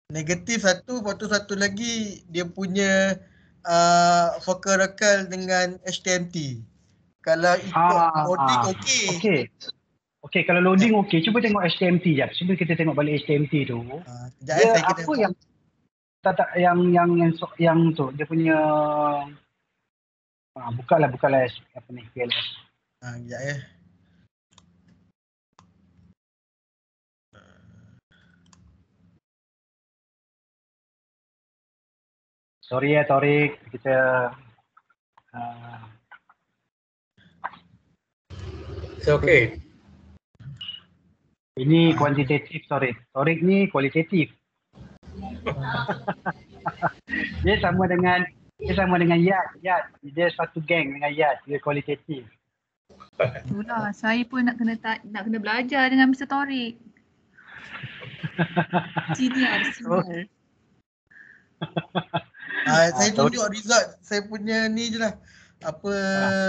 Negatif satu, lepas tu satu lagi dia punya focal recall dengan HTMT. Kalau ikut loading okey. Okey, kalau loading okey. Cuba tengok HTMT je. Cuba kita tengok balik HTMT tu. Dia apa yang tu dia punya bukalah apa ni PLS. Sekejap ya. Sorry ya Taurik, kita It's okay. Ini kuantitatif Taurik ni kualitatif. Dia sama dengan Yat. Dia satu geng dengan Yat, dia kualitatif. Itulah, saya pun nak kena belajar dengan Mr. Taurik. Senior. Saya tunjuk result saya punya ni je lah.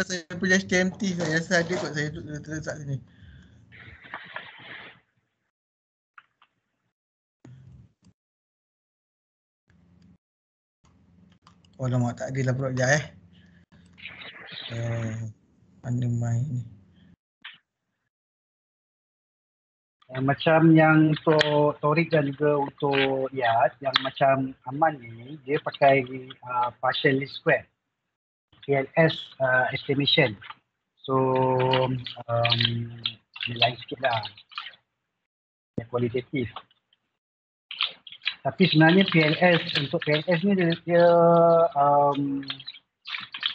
Saya punya HTMT saya rasa ada kot saya letak sini. Alamak tak ada lah bro, sekejap mana main ni. Macam yang untuk Taurik dan juga untuk Yat, yang macam Aman ni, dia pakai partial least square, PLS estimation. So, dia lain sikit lah. Dia kualitatif. Tapi sebenarnya untuk PLS ni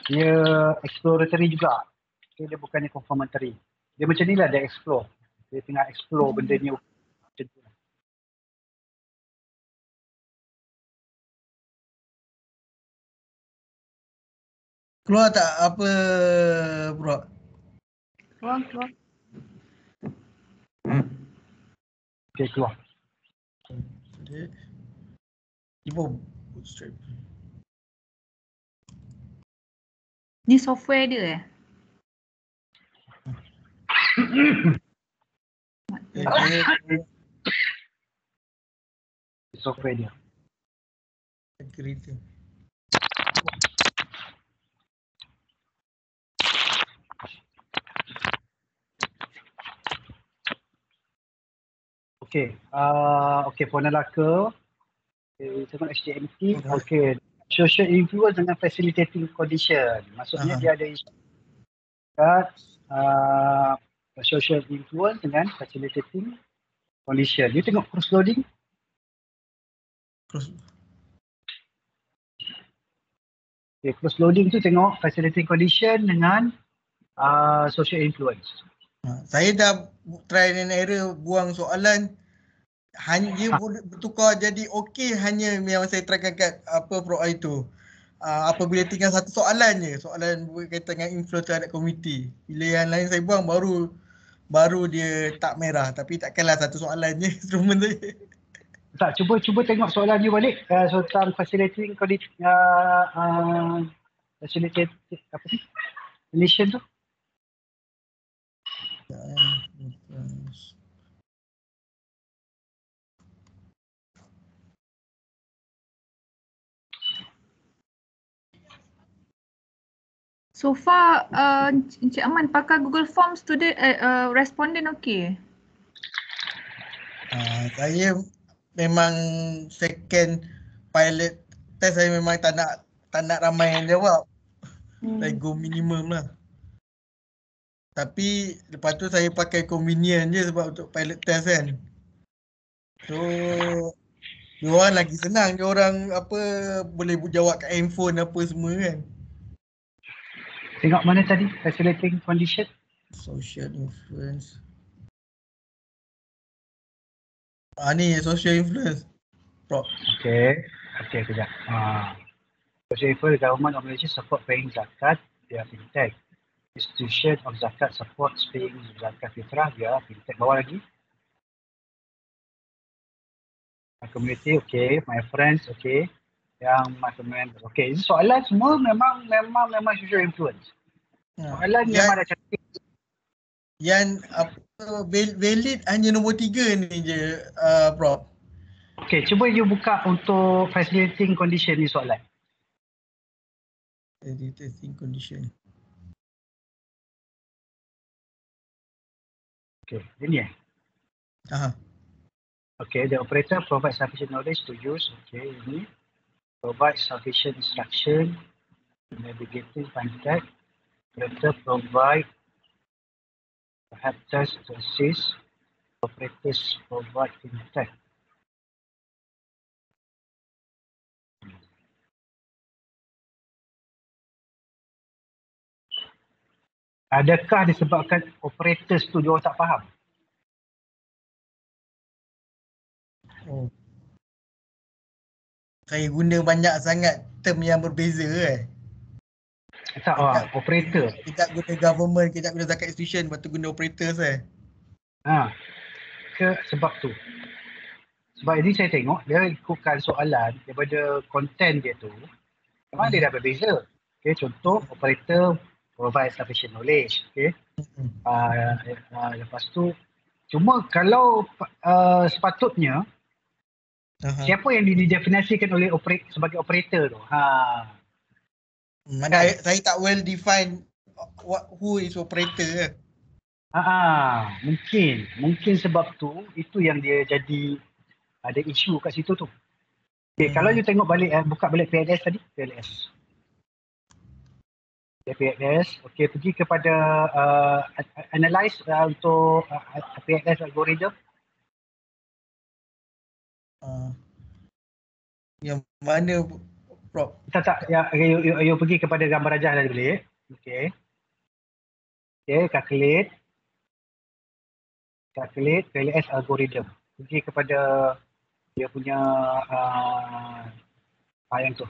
dia exploratory juga. Dia bukannya confirmatory. Dia macam ni lah, dia explore. Dia tengah explore benda ni. Keluar tak apa bro? Keluar. Okay, keluar. Ibu bootstrap. Ni software dia Software dia. Cerita. Okey, Fonalaka. Tengok HTMT. Okey. Social influence dengan facilitating condition. Maksudnya dia ada isu kat social influence dengan facilitating condition. You tengok cross loading. Cross loading tu tengok facilitating condition dengan social influence. Saya dah try and error buang soalan, dia boleh bertukar jadi okey hanya yang saya try kat Pro itu. Apabila tinggal satu soalan je, soalan berkaitan dengan influence terhadap komuniti. Bila yang lain saya buang baru dia tak merah, tapi takkanlah satu soalan je instrumen saya. Tak, cuba tengok soalan you balik tentang facilitating facilitate apa sih? Relation tu. So far, Encik Aman pakai Google Forms student respondent okey? Saya memang second pilot test saya memang tak nak ramai yang jawab. Saya go minimum lah. Tapi lepas tu saya pakai convenient je sebab untuk pilot test kan. So diorang lagi senang, diorang boleh jawab kat handphone apa semua kan. Tengok mana tadi facilitating condition? Social influence. Ni social influence. Prof. Okay, kejap. Social influence, government of Malaysia support paying zakat via fintech. Institution of zakat supports paying zakat fitrah via fintech. Bawah lagi. My community, okay. My friends, okay. Yang my members, okay. Ini soalan semua memang social influence. Soalan memang dah cantik. Yang valid hanya nombor 3 ni je, Prof. Okay, cuba you buka untuk facilitating condition ni soalan. Facilitating condition. Okay, ini Okay, the operator provides sufficient knowledge to use. Okay, ini. Provide sufficient instruction in navigating fintech. Operator provide perhaps test to assist. Operators provide fintech. Adakah disebabkan operators tu dia orang tak faham? Saya guna banyak sangat term yang berbeza Tak, operator. Kita guna government, kita guna zakat institution, lepas tu guna operators Ke sebab tu. Sebab ini saya tengok dia ikutkan soalan daripada content dia tu. Memang dia dah berbeza. Okay, contoh operator provide sufficient knowledge. Okay. Lepas tu cuma kalau sepatutnya siapa yang didefinisikan oleh sebagai operator tu? Saya tak well define who is operator. Mungkin sebab tu itu yang dia jadi ada isu kat situ tu. Okay, kalau you tengok balik buka balik PLS tadi, PLS. PLS, okay, pergi kepada analyze untuk PLS algorithm. Yang mana, Prof? Tak, you pergi kepada gambar rajah tadi balik. Okay, calculate PLS algorithm. Pergi kepada dia punya yang tu.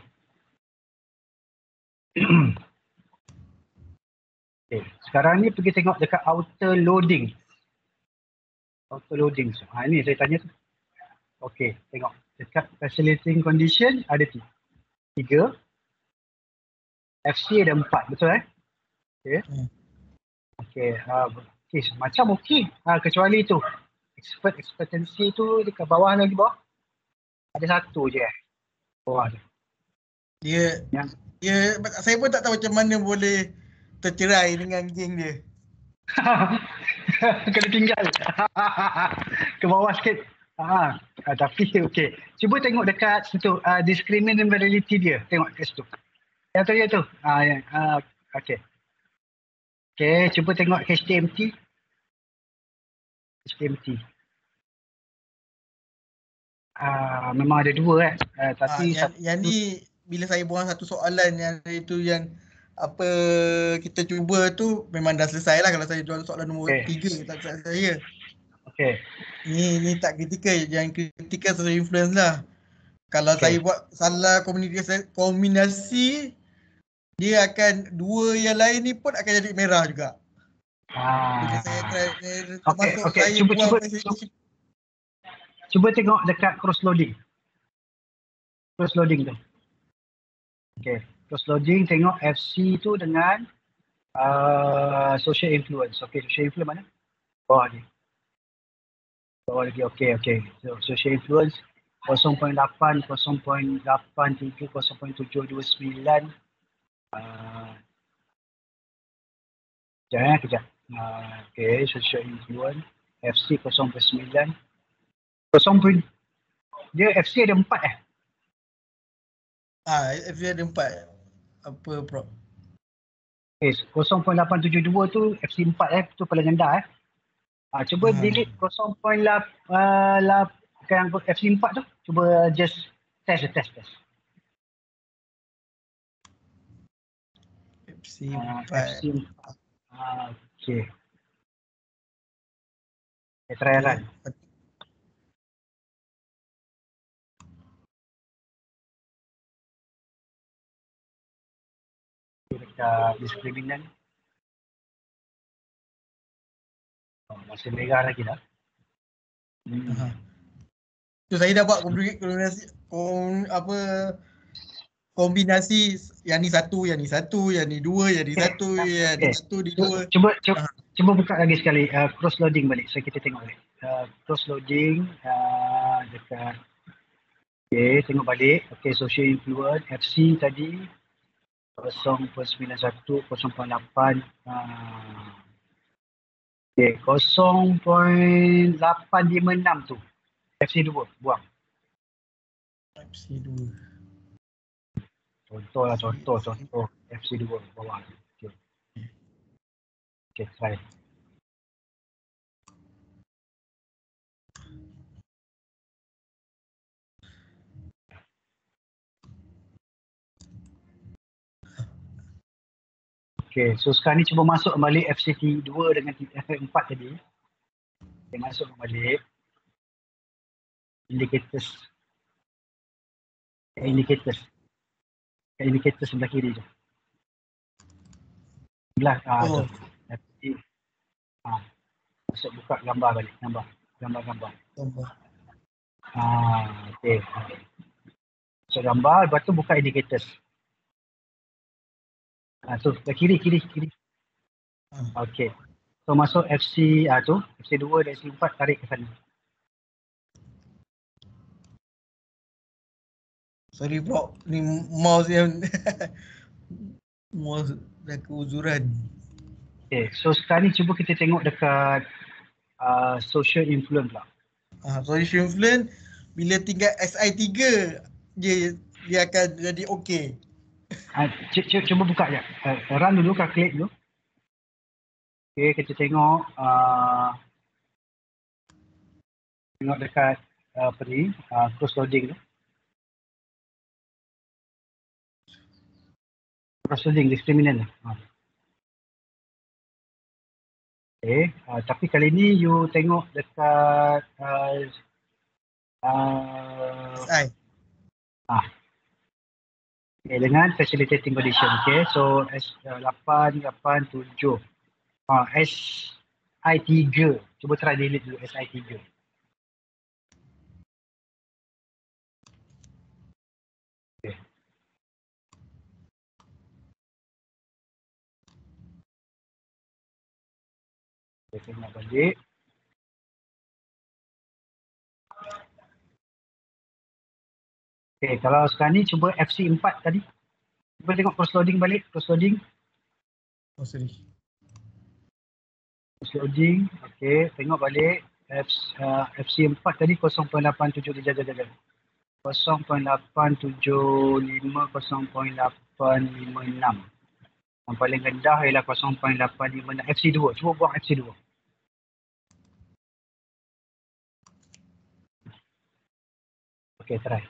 Okay, sekarang ni pergi tengok dekat outer loading. Ini saya tanya tu. Okay, tengok. Dekat facilitating condition ada 3. FC ada 4, betul Okay, macam okey. Kecuali tu. Expectancy tu dekat bawah lagi bawah. Ada 1 je bawah tu. Dia saya pun tak tahu macam mana boleh tercerai dengan geng dia. Kena tinggal. Ke bawah sikit. Tapi okey. Cuba tengok dekat situ discriminant validity dia. Tengok kat situ. Yang tu. Okey. Okey, cuba tengok HTMT. Memang ada 2 tapi yang ni bila saya buang satu soalan yang itu yang apa kita cuba tu memang dah selesai lah kalau saya jual soalan nombor 3 tak saya. Okay. Ni tak kritikal, yang kritikal social influence lah. Kalau saya buat salah kombinasi, dia akan dua yang lain ni pun akan jadi merah juga. Bila saya try termasuk saya buang presentation. Cuba tengok dekat cross loading. Cross loading tu. Okay. Cross loading tengok FC tu dengan social influence. Okay, social influence mana? Bawah ni. Bawah lagi. Okay. So, social influence 0.8, 0.83, 0.729. Kejap. Okay, social influence. FC 0.9. Dia FC ada 4 FC ada 4. Apa Prof? Okay, 0.872 tu FC 4 tu paling rendah cuba delete 0.8 yang FC 4 tu. Cuba just test. FC 4. Okay. Try run. Dekat diskriminan. Masih merah lagi dah. So saya dah buat kombinasi yang ni satu, yang ni dua, yang ni satu, yang ni satu, di dua. Cuba buka lagi sekali cross loading balik. So kita tengok balik. Cross loading dekat. Okay, tengok balik. Okay, social influence FC tadi 0.91, 0.8. Okay, 0.856 tu. FC2, buang. FC2. Contoh. FC2, bawah. Okay, try. Okay, so sekarang ni cuba masuk kembali FCT 2 dengan FF4 tadi. Okay, masuk kembali. Indicators sebelah kiri tu. Sebelah masuk buka gambar balik. Gambar. Okay. Masuk gambar, lepas tu buka indicators. Tu, kiri. Okay. So masuk FC FC2 dan FC4 tarik ke sana. Sorry bro, ni mouse yang mouse dah keuzuran. Okay, so sekarang ni cuba kita tengok dekat social influence pula. Social influence bila tinggal SI3 dia akan jadi okey. Cuba buka je. Run dulu, calculate dulu. Okay, kita tengok dekat cross loading tu. Cross loading discriminant tu. Okay, tapi kali ni you tengok dekat SI. Okay, dengan facilitating condition. Okay, so S887. SI3. Cuba try delete dulu SI3. Okay. Kita tengok balik. Okay, kalau sekarang ni cuba FC4 tadi. Cuba tengok cross loading balik. Cross loading. Okay, tengok balik. FC4 tadi 0.87 jaga. 0.875, 0.856. Yang paling rendah ialah 0.856. FC2. Cuba buang FC2. Okay, try.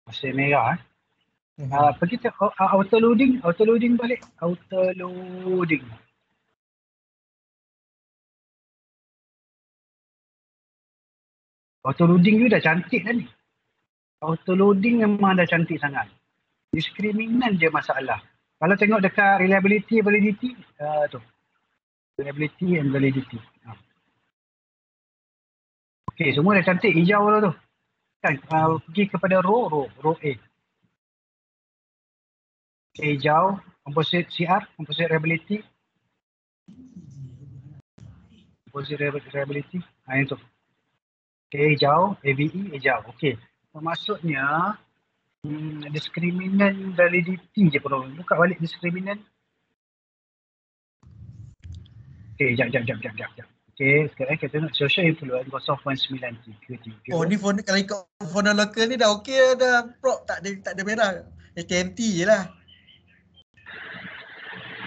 Masih merah. Pergi ke auto loading balik. Auto loading. Auto loading tu dah cantik dah ni. Auto loading memang dah cantik sangat. Diskriminan je masalah. Kalau tengok dekat reliability, validity, tu. Reliability and validity. Okey, semua dah cantik hijau lah tu. Kan, pergi kepada row A. Okay, hijau, composite CR, composite reliability. Composite reliability, yang tu. Okay, hijau, AVE, hijau. Okay, maksudnya diskriminan validity je perlu. Buka balik diskriminan. Okay, jap. Okay, sekarang kita tengok social influence 0.93. Oh, ni phone, kalau ikut phone local ni dah okey dah, Prof. Tak ada merah. HTMT je lah.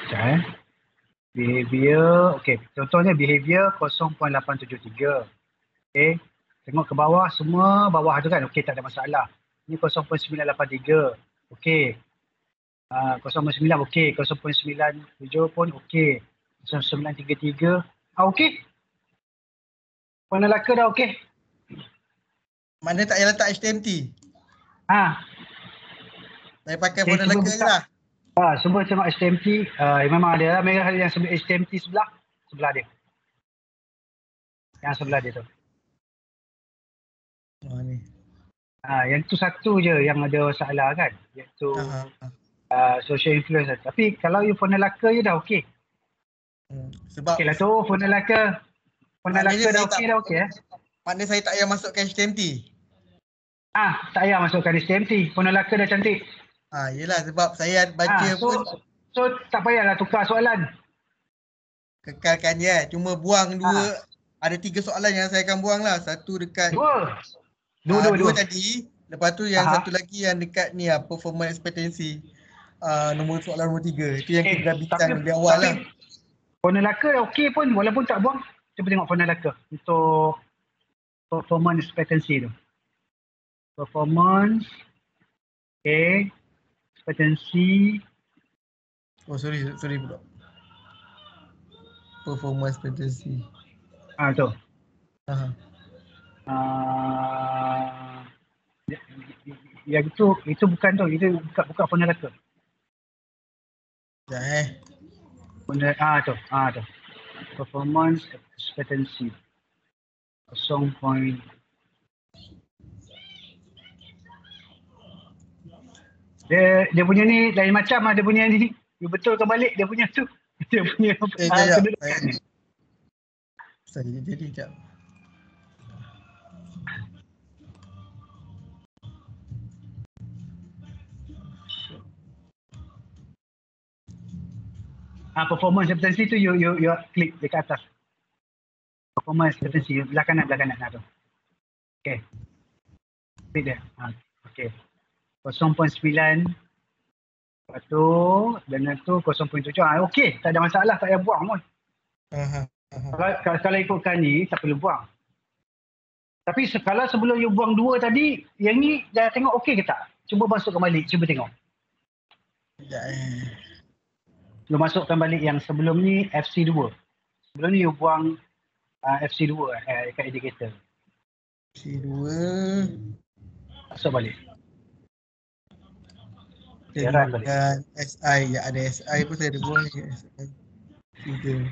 Okay. Behavior, okay. Contohnya behavior 0.873. Okay. Tengok ke bawah, semua bawah tu kan. Okay, tak ada masalah. Ini 0.983. Okay. 0.9 okay. 0.97 pun okay. 0.933. Okay. Warna laka dah okay. Mana tak payah letak HTMT? Saya pakai warna laka je lah. Semua tengok HTMT. Memang ada lah. Mereka ada yang HTMT sebelah dia. Yang sebelah dia tu. Ni. Yang tu satu je yang ada masalah kan. Iaitu social influence. Tapi kalau you warna laka je dah okey. Sebab okey lah tu warna laka. Warna laka dah okey eh. Maknanya saya tak payah masukkan HTMT. Tak payah masukkan HTMT. Warna laka dah cantik. Yelah sebab saya baca pun. So tak payahlah tukar soalan. Kekalkan je. Cuma buang dua. Ada 3 soalan yang saya akan buang lah. Satu dekat. Dua tadi. Lepas tu yang satu lagi yang dekat ni performance expectancy. Soalan nombor 3. Itu yang kita dah bincang di awal lah. Warna laka dah okey pun walaupun tak buang. Cuba tengok warna laka. Untuk performance expectancy tu. Performance. Okay. Expectancy. Oh sorry pula. Performance expectancy. Tu. Yang itu bukan tu. Itu buka warna laka. Tu. Performance expectancy 0. Dia punya ni lain macam dia punya ni. You betulkan balik dia punya tu. Dia punya kedudukan. Saya jadi jap. Performance expectancy tu you klik dekat atas. Performance expectancy belah kanan tu. Okey. Klik dia. Okey. 0.9. Lepas tu dengan tu 0.7. Okey, tak ada masalah, tak payah buang pun. Kalau ikutkan ni tak perlu buang. Tapi kalau sebelum you buang 2 tadi, yang ni dah tengok okey ke tak? Cuba masukkan balik, cuba tengok. You masukkan balik yang sebelum ni FC2. Sebelum ni you buang FC2 dekat indicator. FC2. Masuk balik. Jalan balik. SI, ya ada SI pun saya ada buang ni. SI 3.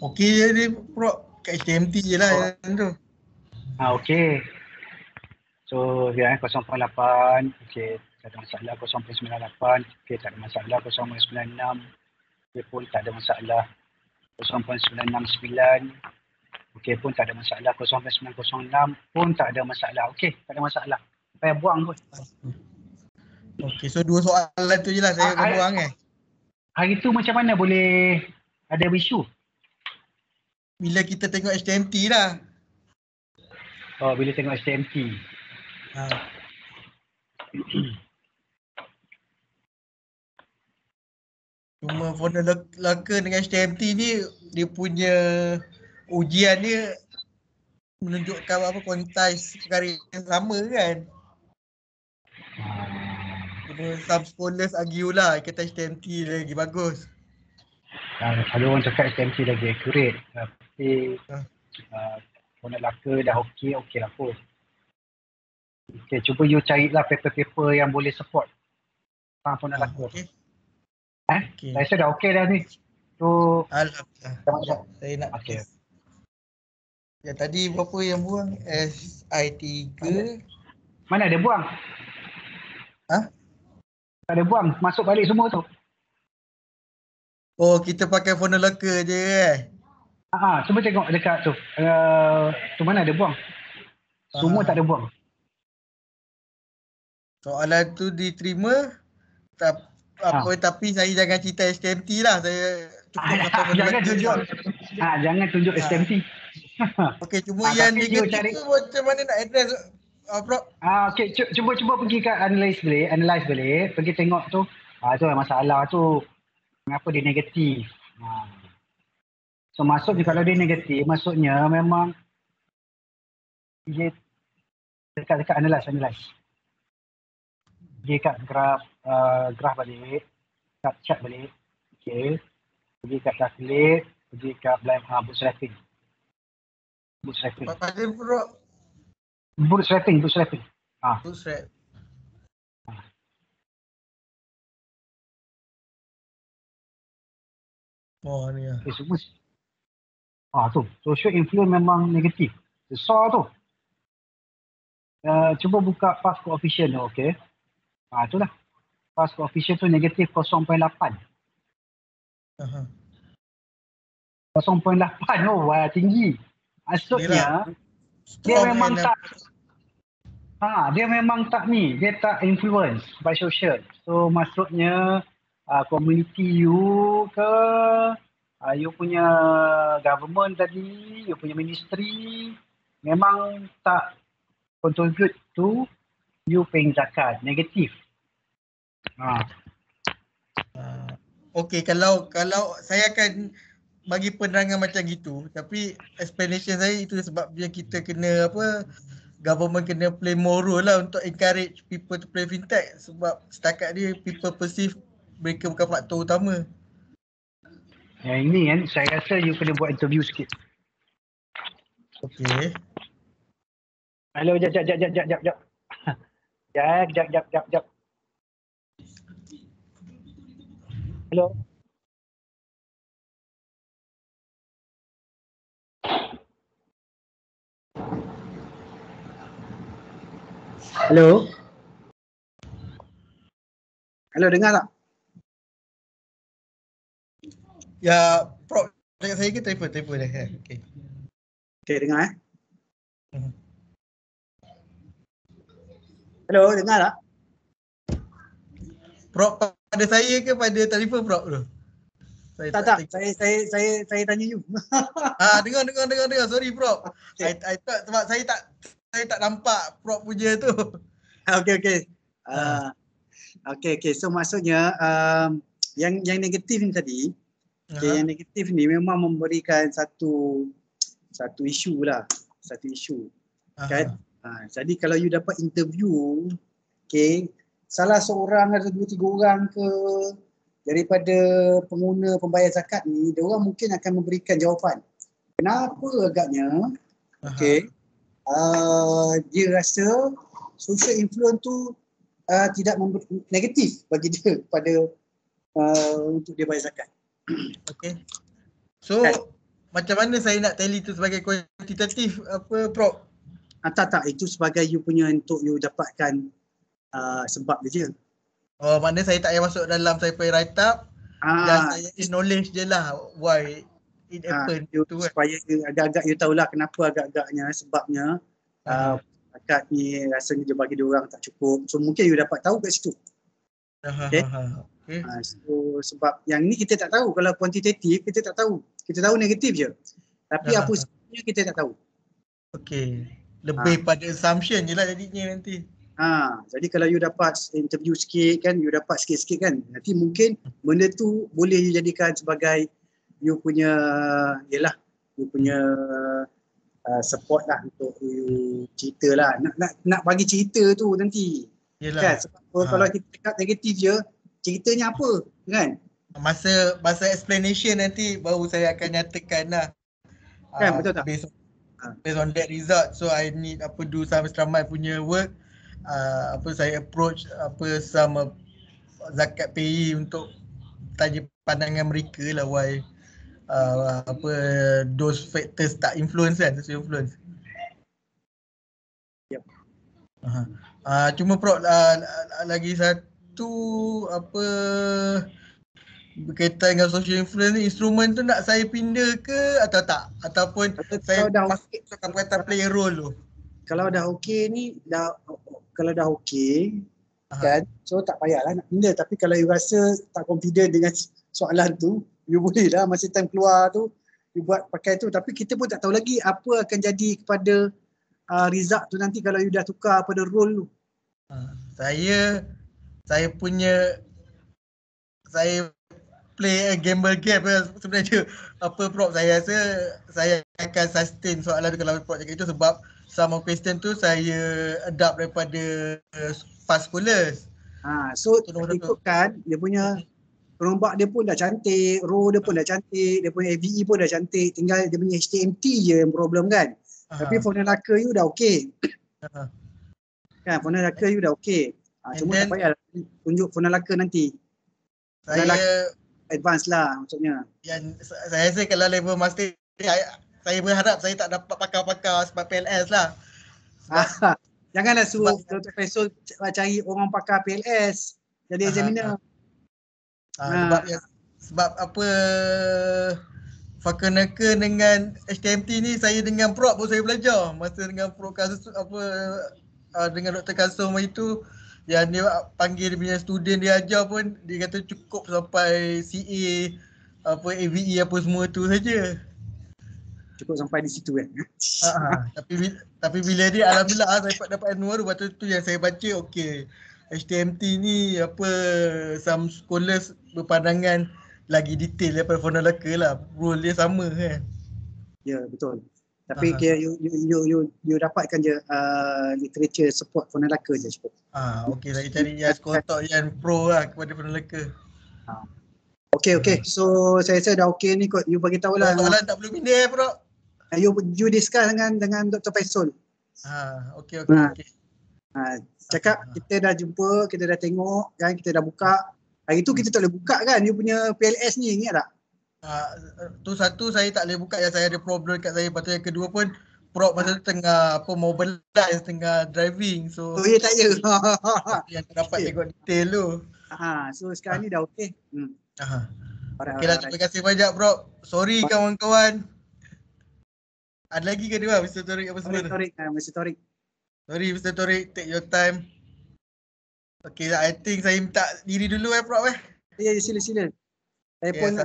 Okey je ni Prof. Kat HTMT je lah yang tu. Okey. So dia 0.8. Okey, tak ada masalah. 0.98. Okey, tak ada masalah. 0.96. Okey pun tak ada masalah. 0.969. Okey pun tak ada masalah. 0.906 pun tak ada masalah. Okey, tak ada masalah. Payah buang pun. Okey, so 2 soalan tu je lah saya akan buang Hari tu macam mana boleh ada isu? Bila kita tengok HTMT lah. Bila tengok HTMT. Cuma Fonoloka dengan STMT ni dia punya ujian dia menunjukkan apa kuantitas perkara yang sama kan. Cuma some scholars argue lah kata STMT lagi bagus. Ada orang cakap STMT lagi accurate. Tapi Fonoloka dah okey lah pun. Okay, cuba you carilah paper-paper yang boleh support Fonoloka. Okay. Okay. Saya rasa dah okey dah ni. So, Alhamdulillah. Saya nak okay. Yang tadi berapa yang buang? SI3. Mana ada buang? Ha? Tak ada buang. Masuk balik semua tu. Oh, kita pakai Fonoloka je Cuba tengok dekat tu. Tu mana ada buang? Semua tak ada buang. Soalan tu diterima. Tapi saya jangan cerita STMT lah. Saya cukup jangan tunjuk STMT. Okey, cuma yang negatif tu macam mana nak address Prof? Okey, cuba pergi kat analyze balik, pergi tengok tu. Tu masalah tu. Kenapa dia negatif? So maksudnya kalau dia negatif, maksudnya memang dia dekat analyze. Pergi kat graf balik, kat chart balik. Okey. Pergi kat calculate, pergi kat bootstrapping. Pada Prof? Bootstrapping. Bootstrap. Oh ni lah. Tu. Social influence memang negatif. Besar tu. Cuba buka pass coefficient tu, okey. Itulah. Pass coefficient tu negatif 0.8. 0.8 tinggi. Maksudnya dia memang tak dia tak influence by social. So maksudnya community you ke you punya government tadi, you punya ministry memang tak contribute to you paying zakat. Negatif. Okey, kalau saya akan bagi penerangan macam gitu, tapi explanation saya itu sebab dia kita kena government kena play more role lah untuk encourage people to play fintech, sebab setakat ni people perceive mereka bukan faktor utama. Yang ini kan saya rasa you kena buat interview sikit. Okey. Hello, jap. Jap. Hello. Hello, dengar tak? Ya, Prof, dekat saya ke telefon dah. Okey. Okey, dengar Hello, dengar tak? Prof, pada saya ke pada telefon Prof tu? Tak. Saya tanya you. Dengar. Sorry Prof. Okay. I thought sebab saya tak nampak Prof punya tu. Okey. Okey. So maksudnya yang negatif ni tadi, yang negatif ni memang memberikan satu isu lah. Satu isu. Kan? Jadi kalau you dapat interview, salah seorang atau 2-3 orang ke daripada pengguna pembayar zakat ni, dia orang mungkin akan memberikan jawapan. Kenapa agaknya dia rasa social influence tu tidak negatif bagi dia pada untuk dia bayar zakat. Okey. So macam mana saya nak tally tu sebagai kuantitatif Prof? Tak, itu sebagai you punya untuk you dapatkan sebab dia je. Oh, maknanya saya tak payah masuk dalam saya pay write up. Dan saya acknowledge je lah why it happened. Supaya agak-agak you tahulah kenapa agak-agaknya sebabnya zakat ni rasanya dia bagi dia orang tak cukup. So mungkin you dapat tahu kat situ. Okay. So sebab yang ni kita tak tahu. Kalau kuantitatif kita tak tahu. Kita tahu negatif je. Tapi apa sebenarnya kita tak tahu. Okey. Lebih pada assumption je lah jadinya nanti. Jadi kalau you dapat interview sikit kan, you dapat sikit-sikit kan, nanti mungkin benda tu boleh you jadikan sebagai you punya, you punya support lah untuk you cerita lah. Nak bagi cerita tu nanti. Kan? Sebab kalau kita cakap negatif je, ceritanya apa kan? Masa explanation nanti baru saya akan nyatakan lah. Kan, betul tak? Based on that result, so I need do some ramai punya work. Saya approach sama zakat payee untuk tanya pandangan mereka lah why those factors tak influence kan, influence. Yep. Cuma Prof, lagi satu berkaitan dengan social influence ni, instrumen tu nak saya pindah ke atau tak? Ataupun saya masukkan perkataan play a role tu? Kalau dah okey ni, kalau dah okey kan, so tak payahlah nak pindah. Tapi kalau you rasa tak confident dengan soalan tu, you boleh lah masa time keluar tu, you buat pakai tu. Tapi kita pun tak tahu lagi apa akan jadi kepada result tu nanti kalau you dah tukar pada role tu. Saya play a gamble game sebenarnya. Prof, saya rasa saya akan sustain soalan tu kalau Prof cakap itu, sebab some of question tu saya adapt daripada past scholars. So ikutkan dia punya perombak dia pun dah cantik, row dia pun dah cantik, dia punya AVE pun dah cantik, tinggal dia punya HTMT je yang problem kan. Tapi Phonolacca you dah okey. Kan, Phonolacca you dah okey. Cuma tak payah tunjuk Phonolacca nanti. Saya advance lah maksudnya. Yang saya rasa kalau level master, saya berharap saya tak dapat pakar-pakar sebab PLS lah. Janganlah suruh Dr. Faisal cari orang pakar PLS jadi examiner. Sebab Phonolacca dengan HTMT ni saya dengan Prof pun saya belajar. Masa dengan Prof kasus dengan Dr. Kasum itu, yang dia panggil dia punya student dia ajar pun, dia kata cukup sampai CA, AVE apa semua tu saja. Cukup sampai di situ kan. Tapi bila dia alhamdulillah saya dapat Anwar, waktu tu yang saya baca okey. HTMT ni some scholars berpandangan lagi detail daripada Phonolacca lah. Rule dia sama kan. Ya, betul. Tapi you dapatkan je literature support Phonolacca je cukup. Okey, saya cari yang kotak yang pro lah kepada Phonolacca. Okey. So saya rasa dah okey ni kot. You bagi tahu lah. Soalan tak perlu pindah Prof. You discuss dengan Dr. Faisal. Okey. Cakap kita dah jumpa, kita dah tengok kan, kita dah buka. Hari tu kita tak boleh buka kan you punya PLS ni, ingat tak? Tu satu saya tak boleh buka, yang saya ada problem kat saya. Lepas tu yang kedua pun Prof masa tu tengah mobilize, tengah driving. So ya tak ya. Yang dapat tengok detail tu. So sekarang ni dah okey. Okeylah, terima kasih banyak Prof. Sorry kawan-kawan. Ada lagi ke dia Mr. Torik apa semua? Mr. Torik. Sorry Mr. Torik, take your time. Okay, I think saya minta diri dulu Prof. Ya, sila. Saya pun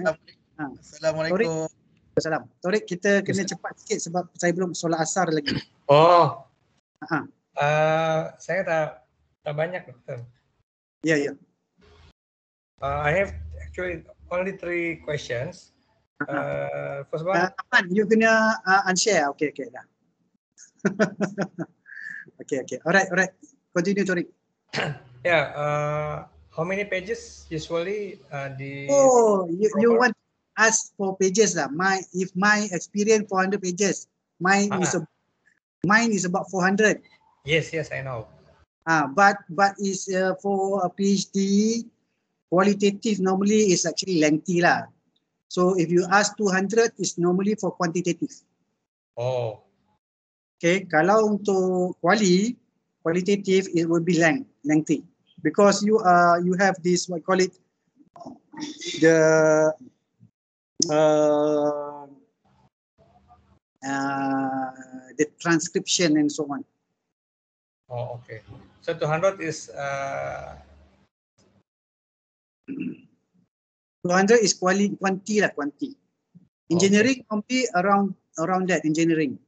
Assalamualaikum. Assalamualaikum. Torik, kita kena cepat sikit sebab saya belum solat asar lagi. Saya tak banyak doktor. Ya. I have actually only 3 questions. First one. You kena unshare. Okay dah. Okay. Alright. Continue, Torik. Yeah. How many pages usually you want to ask for pages lah. If my experience 400 pages, mine is about 400. Yes, I know. But is for a PhD, qualitative normally is actually lengthy lah. So if you ask 200 is normally for quantitative. Okay, kalau untuk qualitative it will be lengthy because you have this what call it the transcription and so on. Okay. So 200 is 200 is quantity. Engineering probably around that engineering.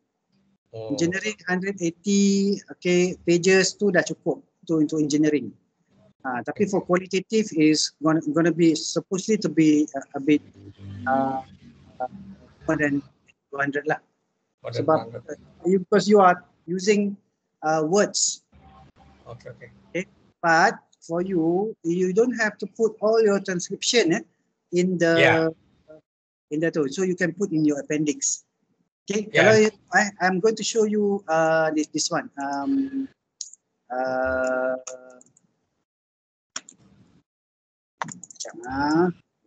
Engineering 180 pages tu dah cukup. into engineering. Tapi for qualitative is gonna be supposedly to be a bit more than 200 lah. Sebab because you are using words. Okay. But for you don't have to put all your transcription in the so you can put in your appendix. Okay. Kalau I'm going to show you this one.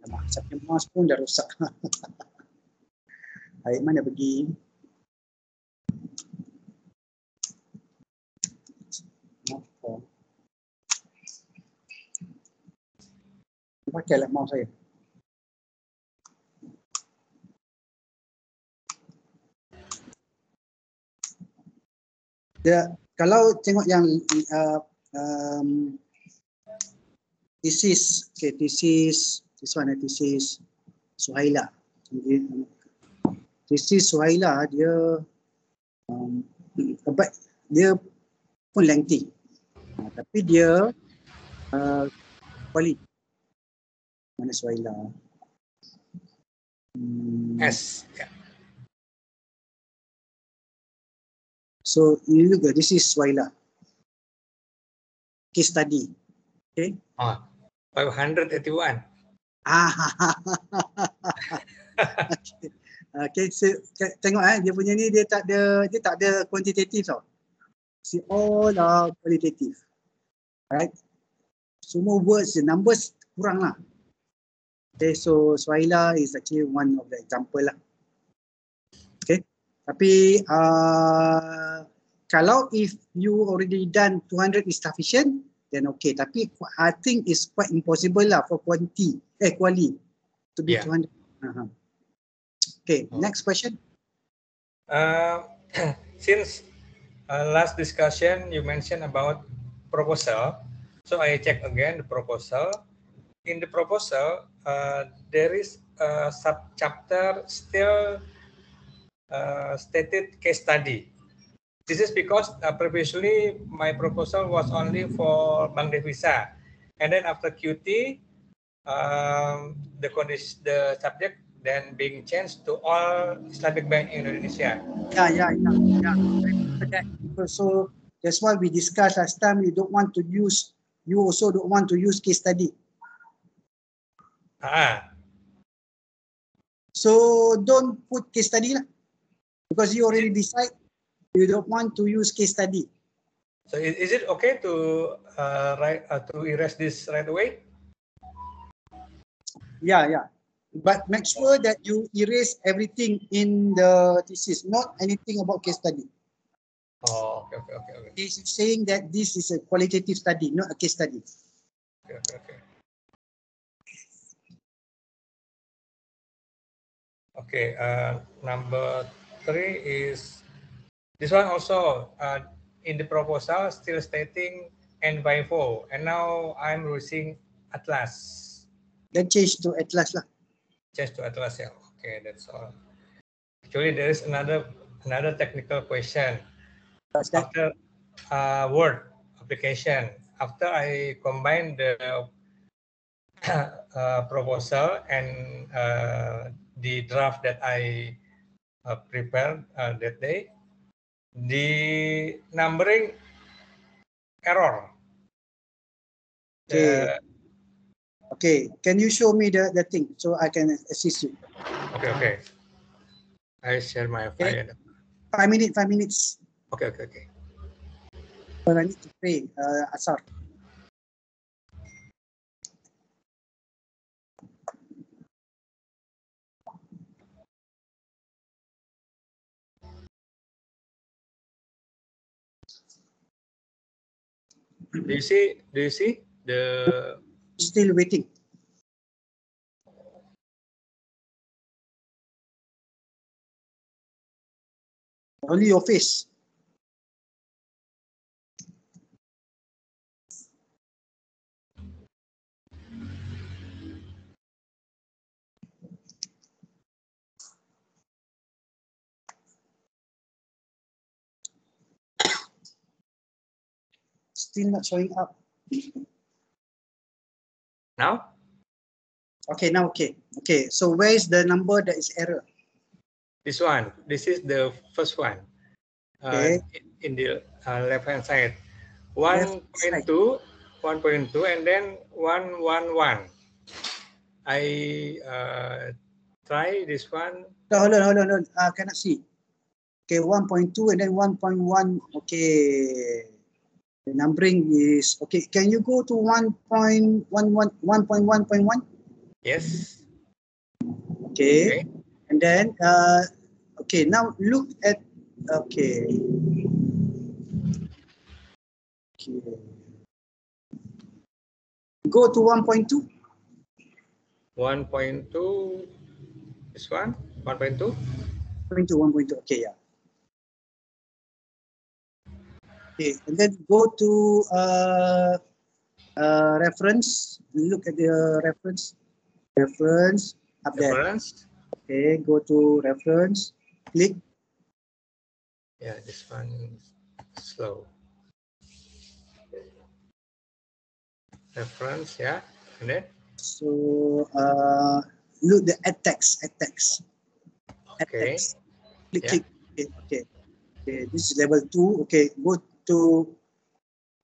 Macam mouse pun dah rosak. Baik, mana pergi? Pakailah mouse saya. Kalau tengok yang thesis Suhaila. Thesis Suhaila dia dia pun lengthy. Tapi dia kuali. Mana Suhaila? S. So you look at this is Suhaila. Case study. Okay. 581. Okay, so, tengok dia punya ni dia tak ada kuantitatif tau. All are qualitative. Right? Semua words, the numbers kurang lah. Okay, so Suhaila is actually one of the example lah. Okay, tapi kalau if you already done 200 is sufficient, then okay. Tapi I think it's quite impossible lah for quali to be 200. Okay, next question. Since last discussion you mentioned about proposal, so I check again the proposal. In the proposal, there is a sub-chapter still stated case study. This is because previously my proposal was only for Bank Devisa, and then after QT, the subject then being changed to all Islamic Bank in Indonesia. Yeah. So that's why we discussed last time. You also don't want to use case study. So don't put case study lah, because you already decide you don't want to use case study. So is it okay to erase this right away? Yeah. But make sure that you erase everything in the thesis, not anything about case study. Oh, okay. He's saying that this is a qualitative study, not a case study. Okay. Okay, number 3 is this one also in the proposal still stating N/4, and now I'm using Atlas. Then change to Atlas lah. Change to Atlas, yeah. Okay, that's all. Actually, there is another technical question. After Word application, after I combine the proposal and the draft that I prepared that day, the numbering error. Okay, can you show me the thing so I can assist you? Okay. I share my file. 5 minutes. Okay. But I need to pray Asar. Do you see the? Still waiting. Only your face. still not showing up. Now? Okay, now okay. Okay, so where is the number that is error? This one. This is the first one. Okay. In the left hand side. Left 1.2, 1.2, and then 111. I try this one. No, hold on. Cannot see. Okay, 1.2 and then 1.1. Okay. The numbering is okay. Can you go to 1.11, 1.1.1? Yes. Okay. And then okay, now look at okay. Go to 1.2. 1.2. This one. 1.2. 1.2. Okay, yeah. Okay, and then go to reference. Look at the reference. Reference up there. Reference. Okay, go to reference. Click. Yeah, this one is slow. Reference, yeah, and then. So look the add text. Add Okay. text. Click, Yeah. click. Okay. Okay, this is level 2. Okay, go to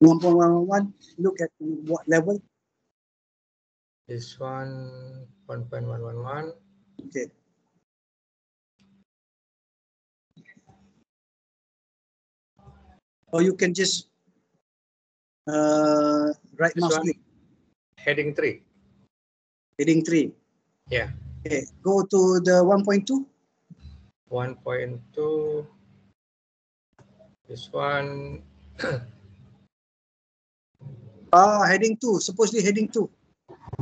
1.11. Look at what level? This one 1.111. Okay. Or you can just right This mouse one, click. heading 3. Heading 3. Yeah. Okay, go to the 1.2. 1.2. This one. Heading 2. Supposedly heading 2.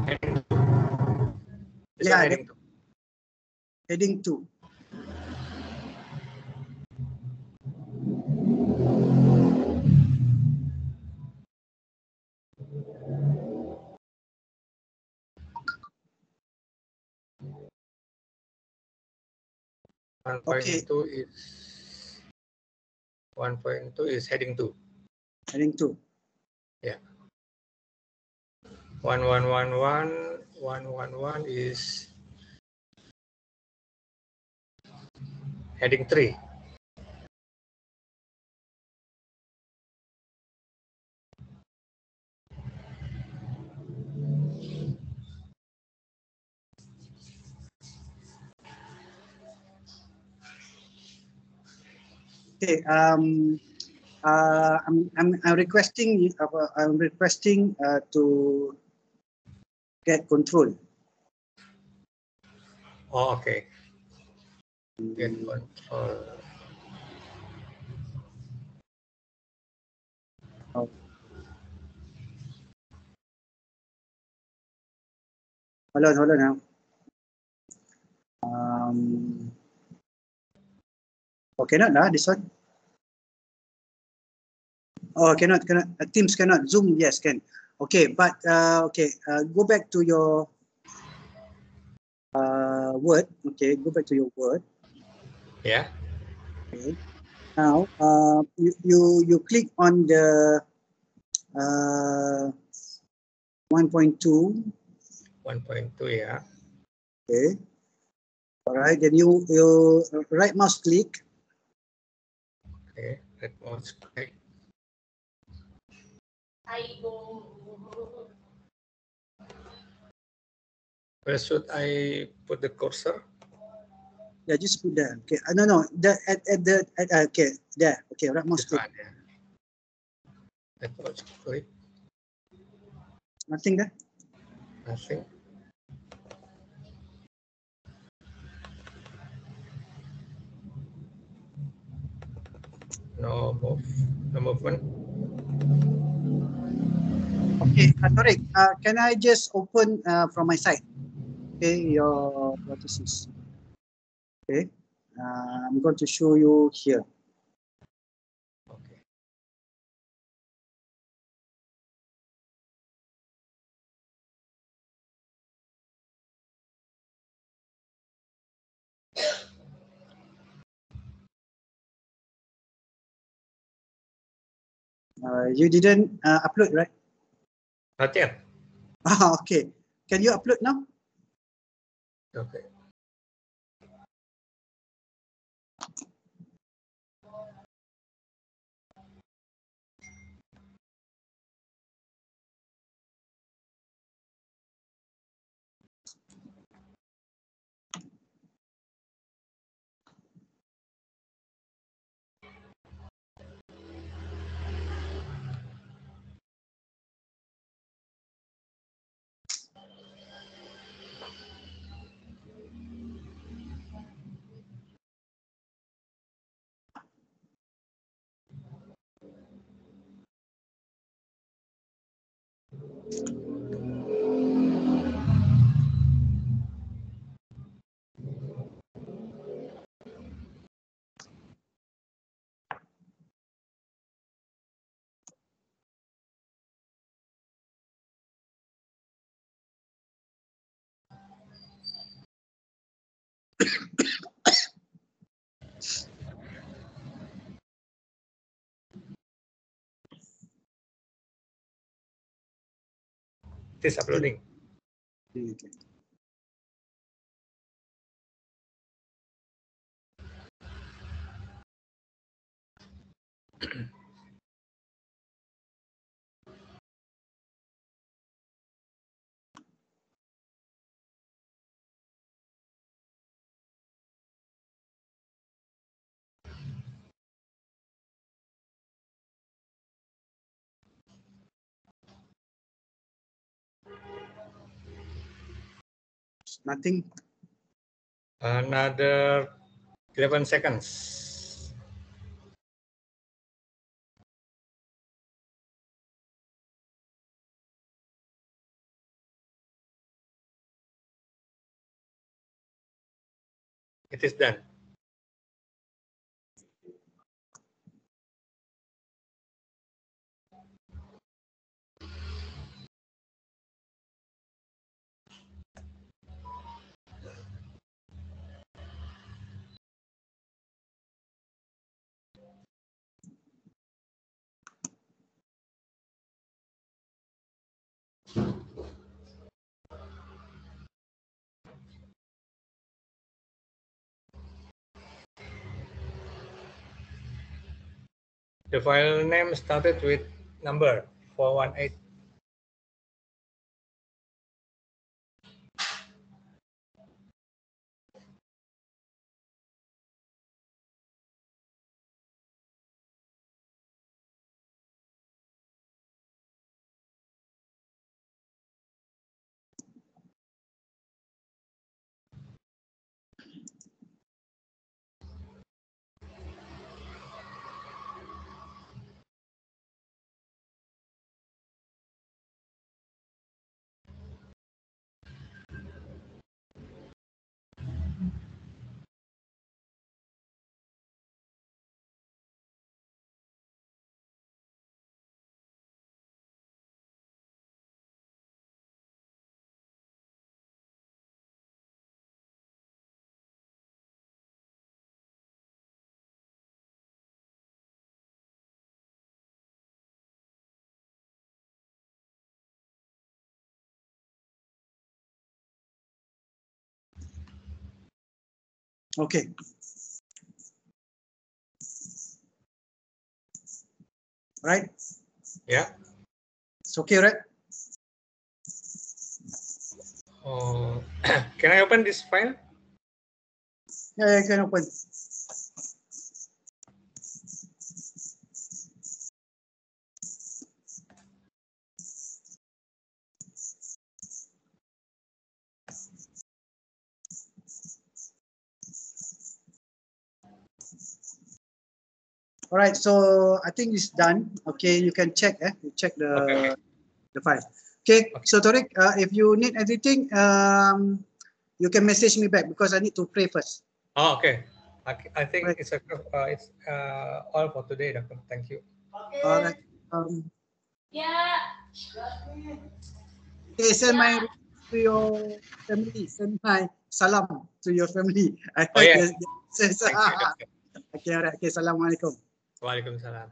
Heading 2. This Yeah, one heading 2. Heading 2. Okay. 1.2 is heading 2. Heading 2. Yeah. 1.1.1.1.1.1 is heading 3. Okay. I'm requesting to get control. Oh, okay. Get control. Oh. Hold on now. Cannot lah this one. Oh, cannot. Teams cannot. Zoom, yes, can. Okay, but go back to your Word. Okay, go back to your Word. Yeah. Okay. Now, you click on the 1.2. 1.2, yeah. Okay. All right. Then you right mouse click. Okay. Right mouse click. Where should I put the cursor? Yeah, just put there. Okay. No. Okay, there. Okay, right mouse click. Yeah. Right mouse click. Nothing there. Nothing. No movement. Okay, Tariq, can I just open from my side? Okay, what this is. Okay, I'm going to show you here. Okay. You didn't upload, right? Not yet. Okay. Can you upload now? Okay. It is uploading. Okay. Nothing. Another 11 seconds. It is done. The file name started with number 418. Okay. Right? Yeah. It's okay, right? Can I open this file? Yeah, you can open. All right, so I think it's done. Okay, you can check. You check the file. Okay, so Tariq, if you need anything, you can message me back because I need to pray first. Oh, okay. I think Right. it's all for today, Doctor. Thank you. All right. Okay, send my to your family. Send my salam to your family. Oh, yeah. Okay, all right. Okay, assalamualaikum. Waalaikumsalam.